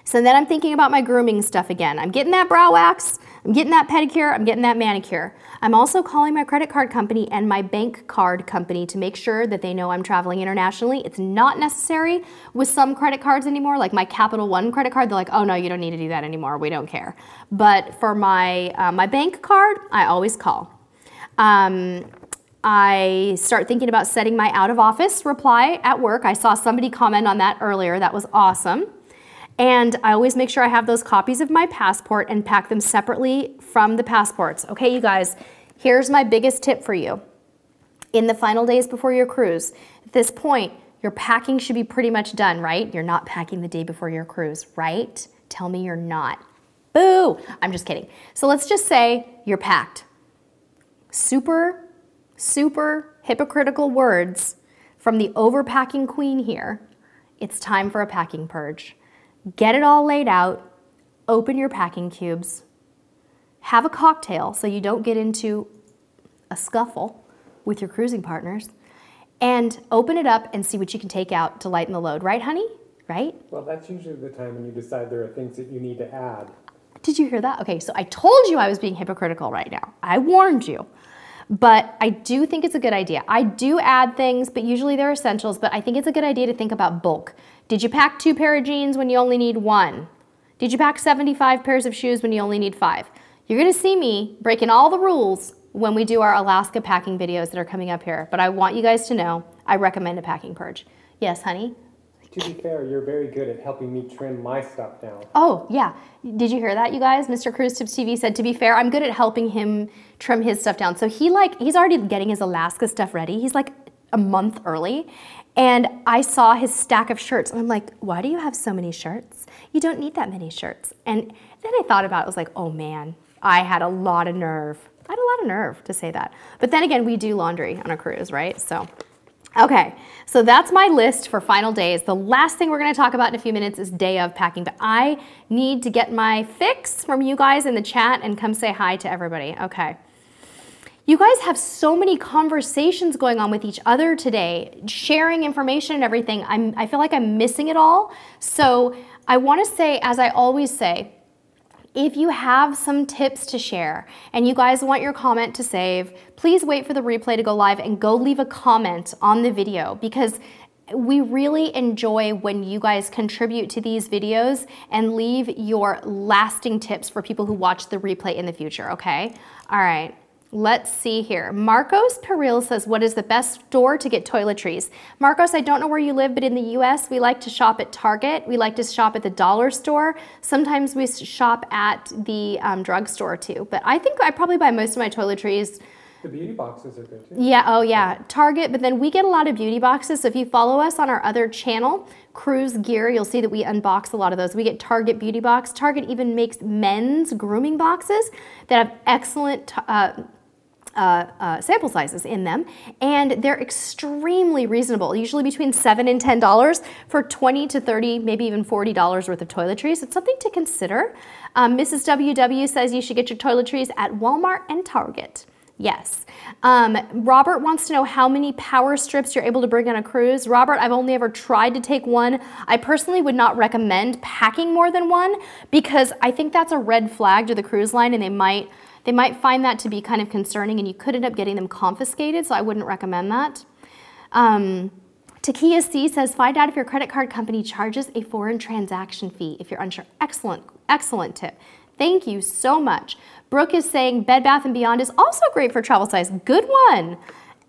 So then I'm thinking about my grooming stuff again. I'm getting that brow wax, I'm getting that pedicure, I'm getting that manicure. I'm also calling my credit card company and my bank card company to make sure that they know I'm traveling internationally. It's not necessary with some credit cards anymore, like my Capital One credit card. They're like, oh no, you don't need to do that anymore, we don't care. But for my, my bank card, I always call. I start thinking about setting my out of office reply at work. I saw somebody comment on that earlier, that was awesome. And I always make sure I have those copies of my passport and pack them separately from the passports. Okay, you guys, here's my biggest tip for you. In the final days before your cruise, at this point, your packing should be pretty much done, right? You're not packing the day before your cruise, right? Tell me you're not. Boo! I'm just kidding. So let's just say you're packed. Super, super hypocritical words from the overpacking queen here. It's time for a packing purge. Get it all laid out, open your packing cubes, have a cocktail so you don't get into a scuffle with your cruising partners, and open it up and see what you can take out to lighten the load. Right, honey? Right? Well, that's usually the time when you decide there are things that you need to add. Did you hear that? Okay, so I told you I was being hypocritical right now. I warned you. But I do think it's a good idea. I do add things, but usually they're essentials, but I think it's a good idea to think about bulk. Did you pack 2 pairs of jeans when you only need 1? Did you pack 75 pairs of shoes when you only need 5? You're gonna see me breaking all the rules when we do our Alaska packing videos that are coming up here, but I want you guys to know I recommend a packing purge. Yes, honey? To be fair, you're very good at helping me trim my stuff down. Oh, yeah. Did you hear that, you guys? Mr. CruiseTipsTV said, to be fair, I'm good at helping him trim his stuff down. So he's already getting his Alaska stuff ready. He's like a month early. And I saw his stack of shirts. And I'm like, why do you have so many shirts? You don't need that many shirts. And then I thought about it. I was like, oh man, I had a lot of nerve. I had a lot of nerve to say that. But then again, we do laundry on a cruise, right? So. Okay, so that's my list for final days. The last thing we're gonna talk about in a few minutes is day of packing, but I need to get my fix from you guys in the chat and come say hi to everybody. Okay. You guys have so many conversations going on with each other today, sharing information and everything. I feel like I'm missing it all. So I wanna say, as I always say, if you have some tips to share and you guys want your comment to save, please wait for the replay to go live and go leave a comment on the video, because we really enjoy when you guys contribute to these videos and leave your lasting tips for people who watch the replay in the future, okay? All right. Let's see here. Marcos Peril says, what is the best store to get toiletries? Marcos, I don't know where you live, but in the US, we like to shop at Target. We like to shop at the dollar store. Sometimes we shop at the drugstore too. But I think I probably buy most of my toiletries. The beauty boxes are good too. Yeah, oh yeah, Target, but then we get a lot of beauty boxes. So if you follow us on our other channel, Cruise Gear, you'll see that we unbox a lot of those. We get Target beauty box. Target even makes men's grooming boxes that have excellent sample sizes in them, and they're extremely reasonable, usually between $7 and $10 for $20 to $30, maybe even $40 worth of toiletries. It's something to consider. Mrs. WW says you should get your toiletries at Walmart and Target. Yes. Robert wants to know how many power strips you're able to bring on a cruise. Robert, I've only ever tried to take one. I personally would not recommend packing more than one, because I think that's a red flag to the cruise line, and they might find that to be kind of concerning, and you could end up getting them confiscated, so I wouldn't recommend that. Takia C says, find out if your credit card company charges a foreign transaction fee if you're unsure. Excellent, excellent tip. Thank you so much. Brooke is saying Bed Bath & Beyond is also great for travel size. Good one.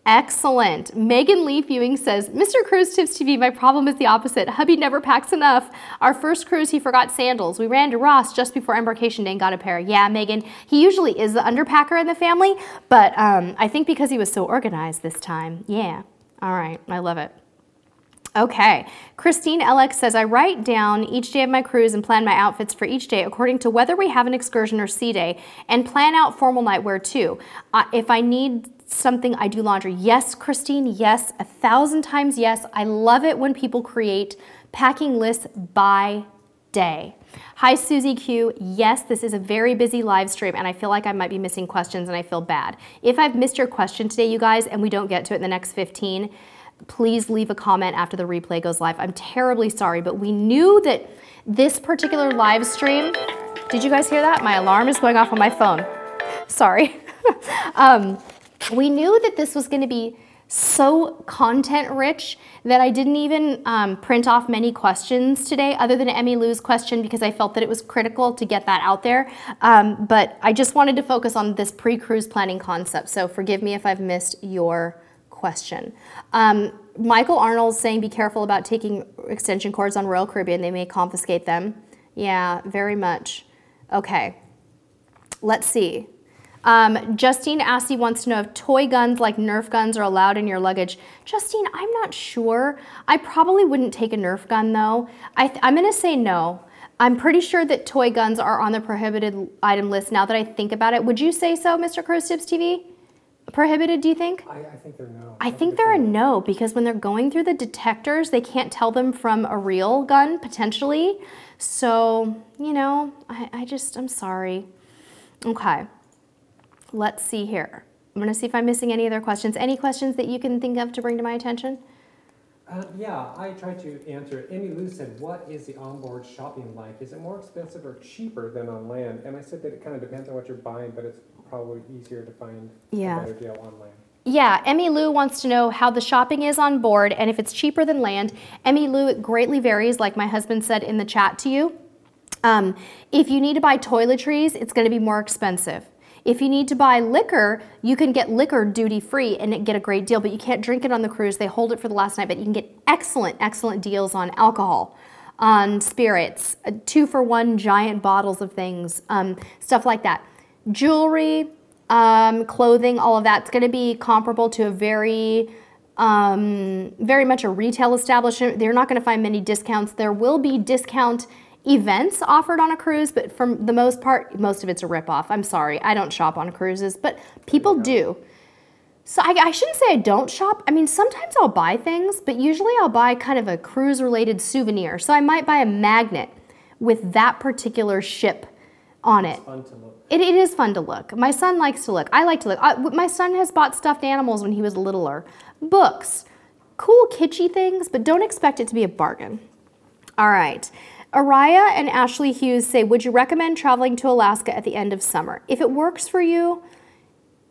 Excellent. Megan Lee Viewing says, Mr. CruiseTipsTV, my problem is the opposite. Hubby never packs enough. Our first cruise, he forgot sandals. We ran to Ross just before embarkation day and got a pair. Yeah, Megan, he usually is the underpacker in the family, but I think because he was so organized this time. Yeah. All right. I love it. Okay. Christine LX says, I write down each day of my cruise and plan my outfits for each day according to whether we have an excursion or sea day, and plan out formal nightwear too. If I need something, I do laundry. Yes, Christine, yes, 1,000 times yes. I love it when people create packing lists by day. Hi, Susie Q. Yes, this is a very busy live stream and I feel like I might be missing questions and I feel bad. If I've missed your question today, you guys, and we don't get to it in the next 15, please leave a comment after the replay goes live. I'm terribly sorry, but we knew that this particular live stream, did you guys hear that? My alarm is going off on my phone. Sorry. We knew that this was going to be so content rich that I didn't even print off many questions today other than Emmy Lou's question because I felt that it was critical to get that out there. But I just wanted to focus on this pre-cruise planning concept. So forgive me if I've missed your question. Michael Arnold's saying be careful about taking extension cords on Royal Caribbean. They may confiscate them. Yeah, very much. Okay, let's see. Justine Assey wants to know if toy guns like Nerf guns are allowed in your luggage. Justine, I'm not sure. I probably wouldn't take a Nerf gun though. I'm gonna say no. I'm pretty sure that toy guns are on the prohibited item list now that I think about it. Would you say so, Mr. CruiseTipsTV? Prohibited, do you think? I think they're no. I think they're a no because when they're going through the detectors, they can't tell them from a real gun, potentially. So, you know, I'm sorry. Okay, let's see here. I'm gonna see if I'm missing any other questions. Any questions that you can think of to bring to my attention? Yeah, I tried to answer it. Emmy Lou said, what is the onboard shopping like? Is it more expensive or cheaper than on land? And I said that it kind of depends on what you're buying, but it's probably easier to find a better deal on land. Yeah, Emmy Lou wants to know how the shopping is on board and if it's cheaper than land. Emmy Lou, it greatly varies, like my husband said in the chat to you. If you need to buy toiletries, it's going to be more expensive. If you need to buy liquor, you can get liquor duty-free and get a great deal, but you can't drink it on the cruise. They hold it for the last night, but you can get excellent, excellent deals on alcohol, on spirits, 2-for-1 giant bottles of things, stuff like that. Jewelry, clothing, all of that's going to be comparable to a very much a retail establishment. They're not going to find many discounts. There will be discount events offered on a cruise, but for the most part, most of it's a ripoff. I'm sorry, I don't shop on cruises, but people do. So I shouldn't say I don't shop. I mean, sometimes I'll buy things, but usually I'll buy kind of a cruise-related souvenir. So I might buy a magnet with that particular ship on it. It's fun to look. It is fun to look. My son likes to look. I like to look. My son has bought stuffed animals when he was littler. Books, cool kitschy things, but don't expect it to be a bargain. All right. Araya and Ashley Hughes say, would you recommend traveling to Alaska at the end of summer? If it works for you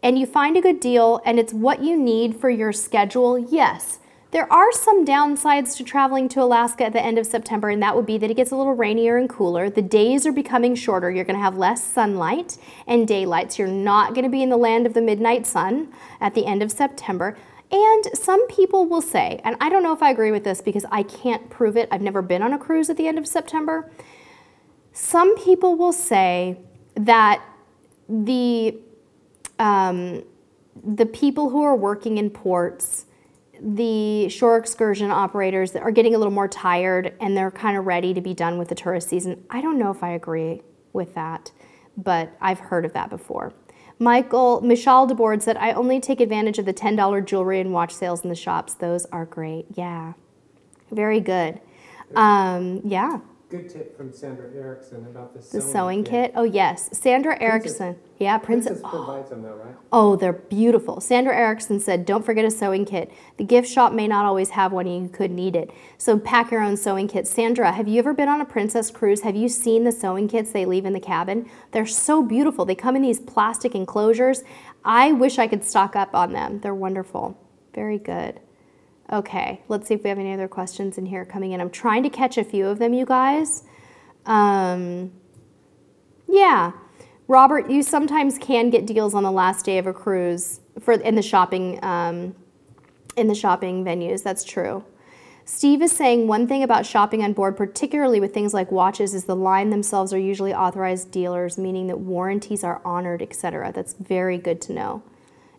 and you find a good deal and it's what you need for your schedule, yes. There are some downsides to traveling to Alaska at the end of September, and that would be that it gets a little rainier and cooler. The days are becoming shorter. You're going to have less sunlight and daylight, so you're not going to be in the land of the midnight sun at the end of September. And some people will say, and I don't know if I agree with this because I can't prove it. I've never been on a cruise at the end of September. Some people will say that the people who are working in ports, the shore excursion operators that are getting a little more tired and they're kind of ready to be done with the tourist season. I don't know if I agree with that, but I've heard of that before. Michelle DeBoard said, I only take advantage of the $10 jewelry and watch sales in the shops. Those are great. Yeah, very good. Yeah. Good tip from Sandra Erickson about the sewing kit. Oh, yes. Sandra Erickson. Yeah, Princess provides them though, right? Oh, they're beautiful. Sandra Erickson said, don't forget a sewing kit. The gift shop may not always have one and you could need it. So pack your own sewing kit. Sandra, have you ever been on a Princess cruise? Have you seen the sewing kits they leave in the cabin? They're so beautiful. They come in these plastic enclosures. I wish I could stock up on them. They're wonderful. Very good. Okay, let's see if we have any other questions in here coming in. I'm trying to catch a few of them, you guys. Yeah, Robert, you sometimes can get deals on the last day of a cruise in the shopping venues. That's true. Steve is saying one thing about shopping on board, particularly with things like watches, is the line themselves are usually authorized dealers, meaning that warranties are honored, etc. That's very good to know.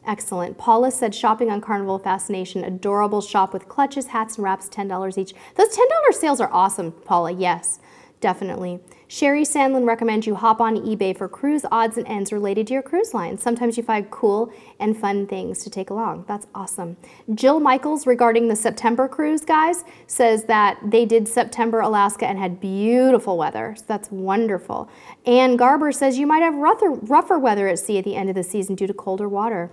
Excellent. Paula said, shopping on Carnival Fascination, adorable shop with clutches, hats, and wraps, $10 each. Those $10 sales are awesome, Paula. Yes, definitely. Sherry Sandlin recommends you hop on eBay for cruise odds and ends related to your cruise line. Sometimes you find cool and fun things to take along. That's awesome. Jill Michaels, regarding the September cruise, guys, says that they did September Alaska and had beautiful weather. So that's wonderful. Ann Garber says you might have rougher weather at sea at the end of the season due to colder water.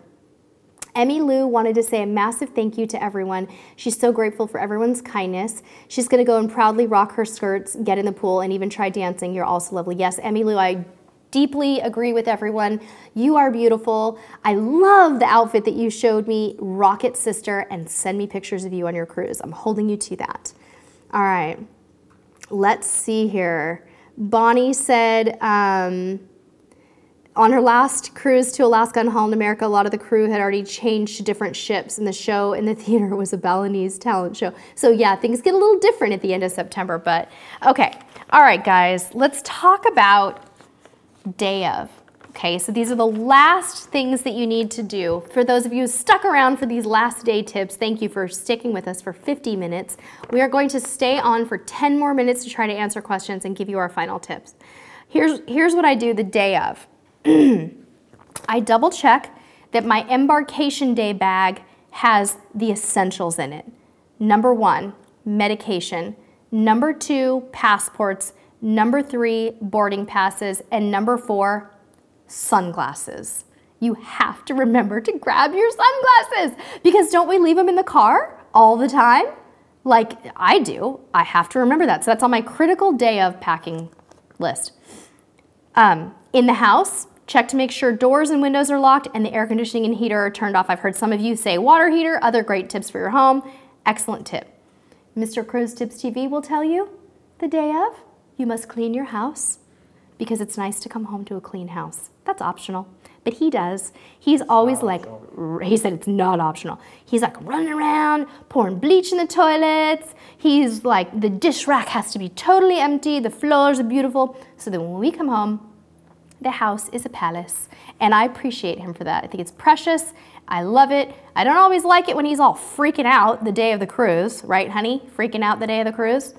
Emmy Lou wanted to say a massive thank you to everyone. She's so grateful for everyone's kindness. She's going to go and proudly rock her skirts, get in the pool, and even try dancing. You're also lovely. Yes, Emmy Lou, I deeply agree with everyone. You are beautiful. I love the outfit that you showed me. Rocket sister, and send me pictures of you on your cruise. I'm holding you to that. All right. Let's see here. Bonnie said, on her last cruise to Alaska and Holland America, a lot of the crew had already changed to different ships, and the show in the theater was a Balinese talent show. So yeah, things get a little different at the end of September, but okay. All right, guys, let's talk about day of. Okay, so these are the last things that you need to do. For those of you who stuck around for these last day tips, thank you for sticking with us for 50 minutes. We are going to stay on for 10 more minutes to try to answer questions and give you our final tips. Here's what I do the day of. I double check that my embarkation day bag has the essentials in it. Number 1, medication. Number 2, passports. Number 3, boarding passes. And number 4, sunglasses. You have to remember to grab your sunglasses, because don't we leave them in the car all the time? Like I do. I have to remember that. So that's on my critical day of packing list. In the house, check to make sure doors and windows are locked and the air conditioning and heater are turned off. I've heard some of you say water heater, other great tips for your home. Excellent tip. Mr. Cruise Tips TV will tell you the day of, you must clean your house, because it's nice to come home to a clean house. That's optional, but he does. He's always like, he said it's not optional. He's like running around, pouring bleach in the toilets. He's like, the dish rack has to be totally empty. The floors are beautiful. So that when we come home, the house is a palace, and I appreciate him for that. I think it's precious. I love it. I don't always like it when he's all freaking out the day of the cruise, right, honey? Freaking out the day of the cruise?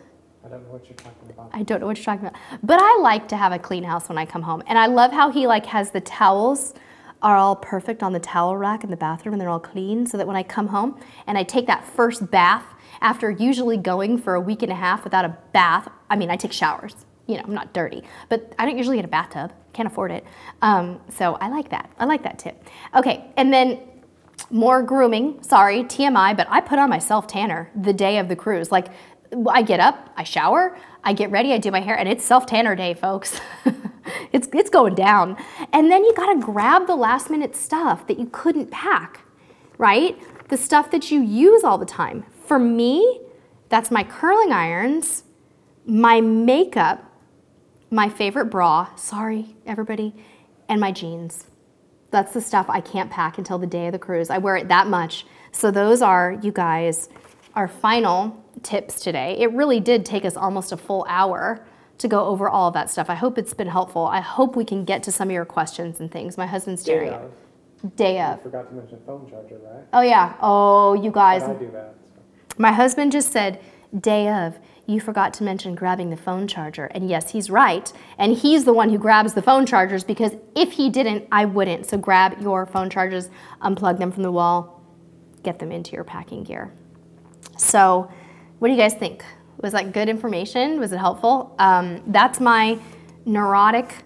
I don't know what you're talking about. I don't know what you're talking about. But I like to have a clean house when I come home, and I love how he like has the towels are all perfect on the towel rack in the bathroom, and they're all clean, so that when I come home and I take that first bath after usually going for a week and a half without a bath, I mean, I take showers. You know, I'm not dirty, but I don't usually get a bathtub. Can't afford it. So I like that. I like that tip. Okay, and then more grooming. Sorry, TMI, but I put on my self-tanner the day of the cruise. Like, I get up, I shower, I get ready, I do my hair, and it's self-tanner day, folks. It's going down. And then you gotta grab the last minute stuff that you couldn't pack, right? The stuff that you use all the time. For me, that's my curling irons, my makeup, my favorite bra, sorry everybody, and my jeans. That's the stuff I can't pack until the day of the cruise. I wear it that much. So those are, you guys, our final tips today. It really did take us almost a full hour to go over all of that stuff. I hope it's been helpful. I hope we can get to some of your questions and things. My husband's staring at day of. I forgot to mention phone charger, right? Oh yeah, oh you guys. But I do that. So. My husband just said, day of, you forgot to mention grabbing the phone charger. And yes, he's right. And he's the one who grabs the phone chargers, because if he didn't, I wouldn't. So grab your phone chargers, unplug them from the wall, get them into your packing gear. So what do you guys think? Was that good information? Was it helpful? That's my neurotic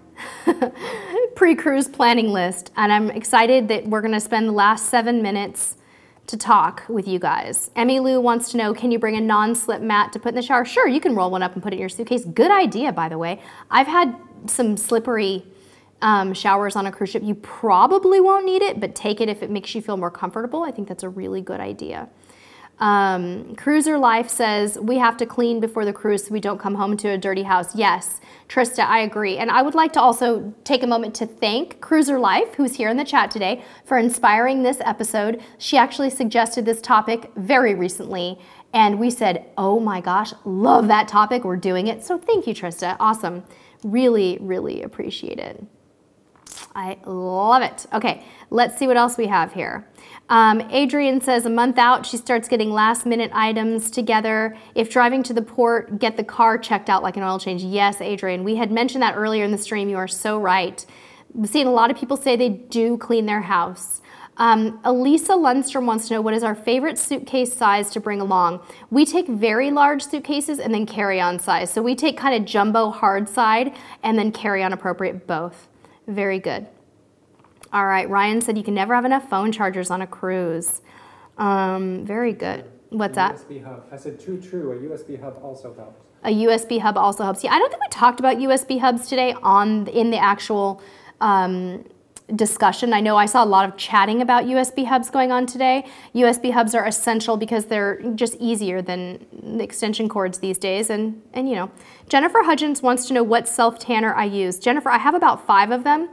pre-cruise planning list. And I'm excited that we're gonna spend the last 7 minutes to talk with you guys. Emmy Lou wants to know, can you bring a non-slip mat to put in the shower? Sure, you can roll one up and put it in your suitcase. Good idea, by the way. I've had some slippery showers on a cruise ship. You probably won't need it, but take it if it makes you feel more comfortable. I think that's a really good idea. Cruiser Life says, we have to clean before the cruise so we don't come home to a dirty house. Yes, Trista, I agree. And I would like to also take a moment to thank Cruiser Life, who's here in the chat today, for inspiring this episode. She actually suggested this topic very recently, and we said, oh my gosh, love that topic, we're doing it. So thank you, Trista, awesome. Really, really appreciate it. I love it. Okay, let's see what else we have here. Adrian says a month out, she starts getting last minute items together. If driving to the port, get the car checked out like an oil change. Yes, Adrian, we had mentioned that earlier in the stream. You are so right. We've seen a lot of people say they do clean their house. Elisa Lundstrom wants to know, what is our favorite suitcase size to bring along? We take very large suitcases and then carry-on size. So we take kind of jumbo hard side and then carry-on appropriate both. Very good. All right, Ryan said you can never have enough phone chargers on a cruise. Very good. What's that? USB hub. I said true. A USB hub also helps. A USB hub also helps. Yeah, I don't think we talked about USB hubs today in the actual discussion. I know I saw a lot of chatting about USB hubs going on today. USB hubs are essential because they're just easier than the extension cords these days. And you know, Jennifer Hudgens wants to know what self-tanner I use. Jennifer, I have about 5 of them.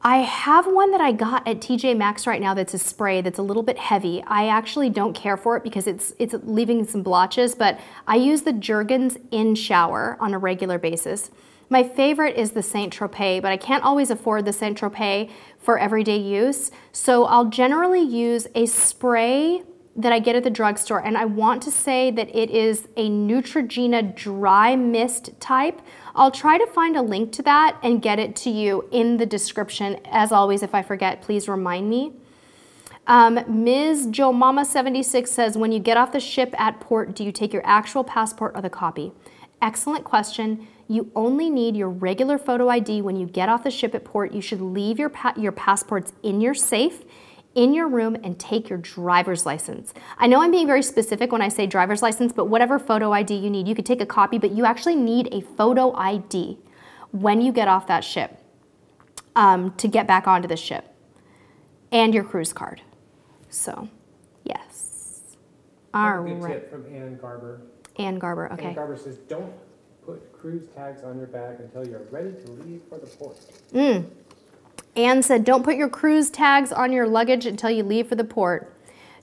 I have one that I got at TJ Maxx right now that's a spray that's a little bit heavy. I actually don't care for it because it's leaving some blotches, but I use the Jergens In Shower on a regular basis. My favorite is the Saint Tropez, but I can't always afford the Saint Tropez for everyday use. So I'll generally use a spray that I get at the drugstore, and I want to say that it is a Neutrogena dry mist type. I'll try to find a link to that and get it to you in the description. As always, if I forget, please remind me. Ms. Joe Mama 76 says, when you get off the ship at port, do you take your actual passport or the copy? Excellent question. You only need your regular photo ID when you get off the ship at port. You should leave your passports in your safe, in your room, and take your driver's license. I know I'm being very specific when I say driver's license, but whatever photo ID you need, you could take a copy, but you actually need a photo ID when you get off that ship to get back onto the ship, and your cruise card. So, yes. All right. Good tip from Ann Garber. Ann Garber, okay. Ann Garber says, don't put cruise tags on your bag until you're ready to leave for the port. Anne said, don't put your cruise tags on your luggage until you leave for the port.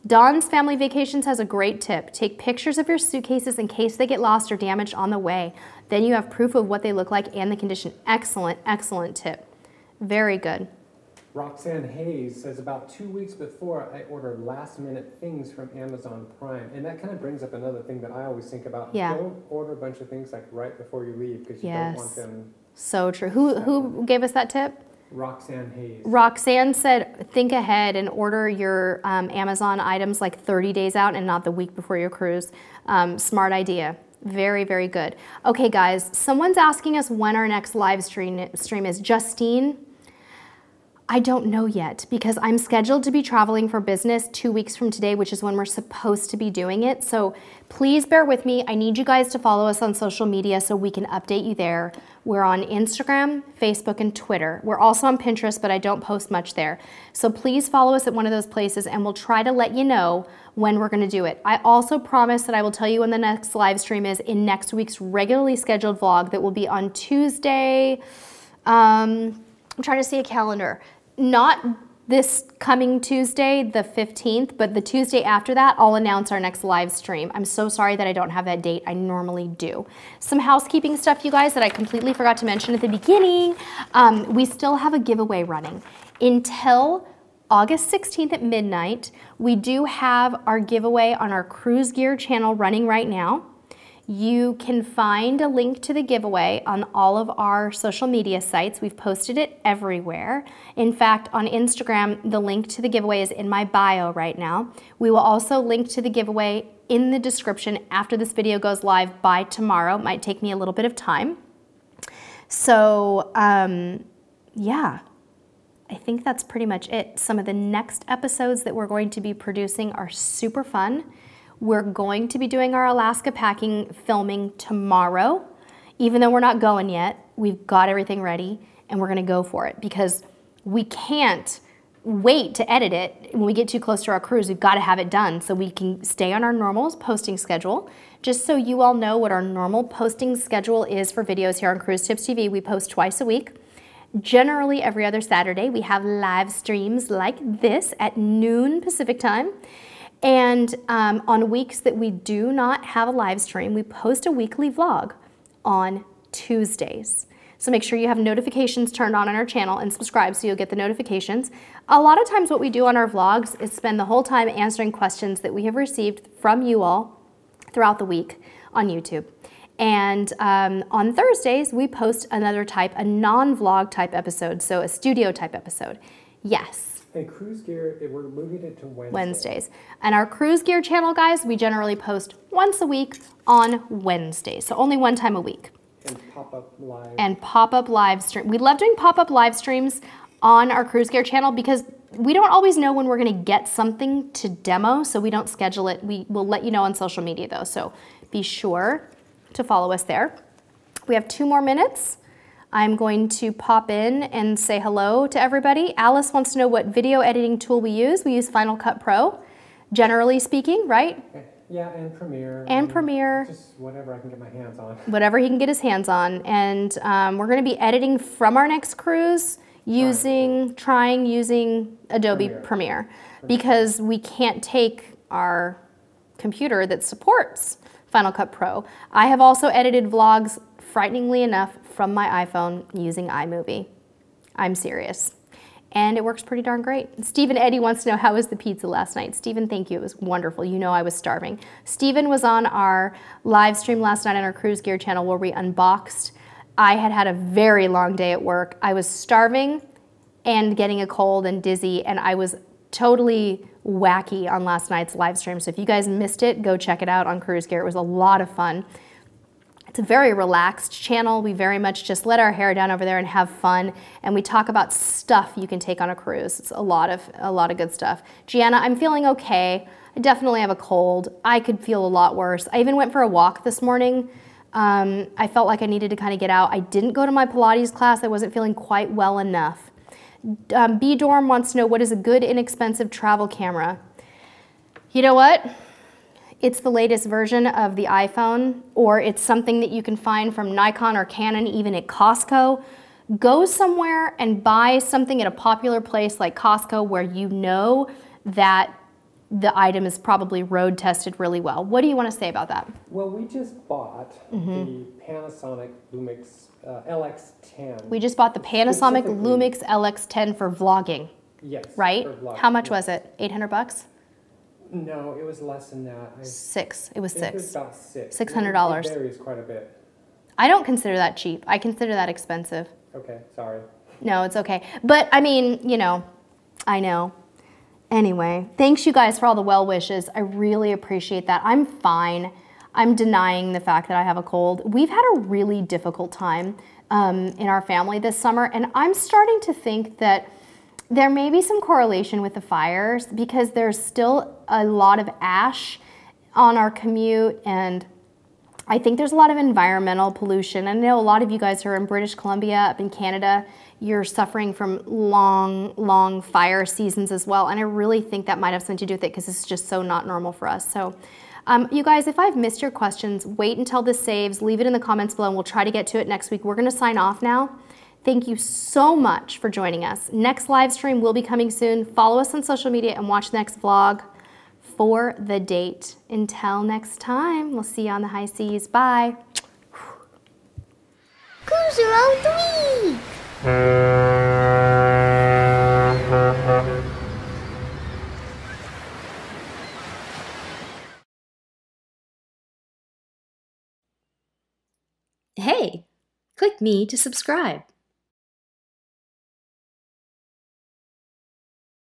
Dawn's Family Vacations has a great tip. Take pictures of your suitcases in case they get lost or damaged on the way. Then you have proof of what they look like and the condition. Excellent, excellent tip. Very good. Roxanne Hayes says, about 2 weeks before I order last minute things from Amazon Prime. And that kind of brings up another thing that I always think about. Yeah. Don't order a bunch of things like right before you leave because you don't want them. So true. Who gave us that tip? Roxanne Hayes. Roxanne said, think ahead and order your Amazon items like 30 days out and not the week before your cruise. Smart idea. Very, very good. Okay, guys, someone's asking us when our next live stream is. Justine, I don't know yet because I'm scheduled to be traveling for business 2 weeks from today, which is when we're supposed to be doing it. So please bear with me. I need you guys to follow us on social media so we can update you there. We're on Instagram, Facebook, and Twitter. We're also on Pinterest, but I don't post much there. So please follow us at one of those places and we'll try to let you know when we're gonna do it. I also promise that I will tell you when the next live stream is in next week's regularly scheduled vlog that will be on Tuesday. I'm trying to see a calendar. Not this coming Tuesday, the 15th, but the Tuesday after that, I'll announce our next live stream. I'm so sorry that I don't have that date. I normally do. Some housekeeping stuff, you guys, that I completely forgot to mention at the beginning. We still have a giveaway running. Until August 16th at midnight, we do have our giveaway on our Cruise Gear channel running right now. You can find a link to the giveaway on all of our social media sites. We've posted it everywhere. In fact, on Instagram, the link to the giveaway is in my bio right now. We will also link to the giveaway in the description after this video goes live by tomorrow. It might take me a little bit of time. So, yeah, I think that's pretty much it. Some of the next episodes that we're going to be producing are super fun. We're going to be doing our Alaska packing filming tomorrow. Even though we're not going yet, we've got everything ready and we're gonna go for it because we can't wait to edit it when we get too close to our cruise. We've got to have it done so we can stay on our normal posting schedule. Just so you all know what our normal posting schedule is for videos here on Cruise Tips TV, we post twice a week. Generally every other Saturday, we have live streams like this at noon Pacific time. And on weeks that we do not have a live stream, we post a weekly vlog on Tuesdays. So make sure you have notifications turned on our channel and subscribe so you'll get the notifications. A lot of times what we do on our vlogs is spend the whole time answering questions that we have received from you all throughout the week on YouTube. And on Thursdays, we post another type, a non-vlog type episode, so a studio type episode. Yes. And Cruise Gear, we're moving it to Wednesdays. And our Cruise Gear channel, guys, we generally post once a week on Wednesdays, so only one time a week. And pop-up live. And pop-up live stream. We love doing pop-up live streams on our Cruise Gear channel because we don't always know when we're gonna get something to demo, so we don't schedule it. We will let you know on social media though, so be sure to follow us there. We have 2 more minutes. I'm going to pop in and say hello to everybody. Alice wants to know what video editing tool we use. We use Final Cut Pro, generally speaking, right? Yeah, and Premiere. And Premiere. Just whatever I can get my hands on. Whatever he can get his hands on. And we're gonna be editing from our next cruise trying using Adobe Premiere because we can't take our computer that supports Final Cut Pro. I have also edited vlogs, frighteningly enough, from my iPhone using iMovie. I'm serious. And it works pretty darn great. Stephen Eddie wants to know, how was the pizza last night? Stephen, thank you, it was wonderful. You know I was starving. Stephen was on our live stream last night on our Cruise Gear channel where we unboxed. I had had a very long day at work. I was starving and getting a cold and dizzy, and I was totally wacky on last night's live stream. So if you guys missed it, go check it out on Cruise Gear. It was a lot of fun. It's a very relaxed channel. We very much just let our hair down over there and have fun, and we talk about stuff you can take on a cruise. It's a lot of good stuff. Gianna, I'm feeling okay. I definitely have a cold. I could feel a lot worse. I even went for a walk this morning. I felt like I needed to kind of get out. I didn't go to my Pilates class. I wasn't feeling quite well enough. B Dorm wants to know, what is a good inexpensive travel camera? You know what? It's the latest version of the iPhone, or it's something that you can find from Nikon or Canon, even at Costco. Go somewhere and buy something at a popular place like Costco where you know that the item is probably road tested really well. What do you want to say about that? Well, we just bought the Panasonic Lumix LX10. We just bought the Panasonic Lumix LX10 for vlogging. Yes. Right? For vlogging. How much was it? 800 bucks? No, it was less than that. It was six. It was about $600. $600. It varies quite a bit. I don't consider that cheap. I consider that expensive. Okay, sorry. No, it's okay. But I mean, you know, I know. Anyway, thanks you guys for all the well wishes. I really appreciate that. I'm fine. I'm denying the fact that I have a cold. We've had a really difficult time in our family this summer, and I'm starting to think that there may be some correlation with the fires because there's still a lot of ash on our commute, and I think there's a lot of environmental pollution. I know a lot of you guys who are in British Columbia, up in Canada, you're suffering from long fire seasons as well, and I really think that might have something to do with it because it's just so not normal for us. So you guys, if I've missed your questions, wait until this saves, leave it in the comments below, and we'll try to get to it next week. We're gonna sign off now. Thank you so much for joining us. Next live stream will be coming soon. Follow us on social media and watch the next vlog for the date. Until next time, we'll see you on the high seas. Bye. Cruiser of the week. Hey, click me to subscribe.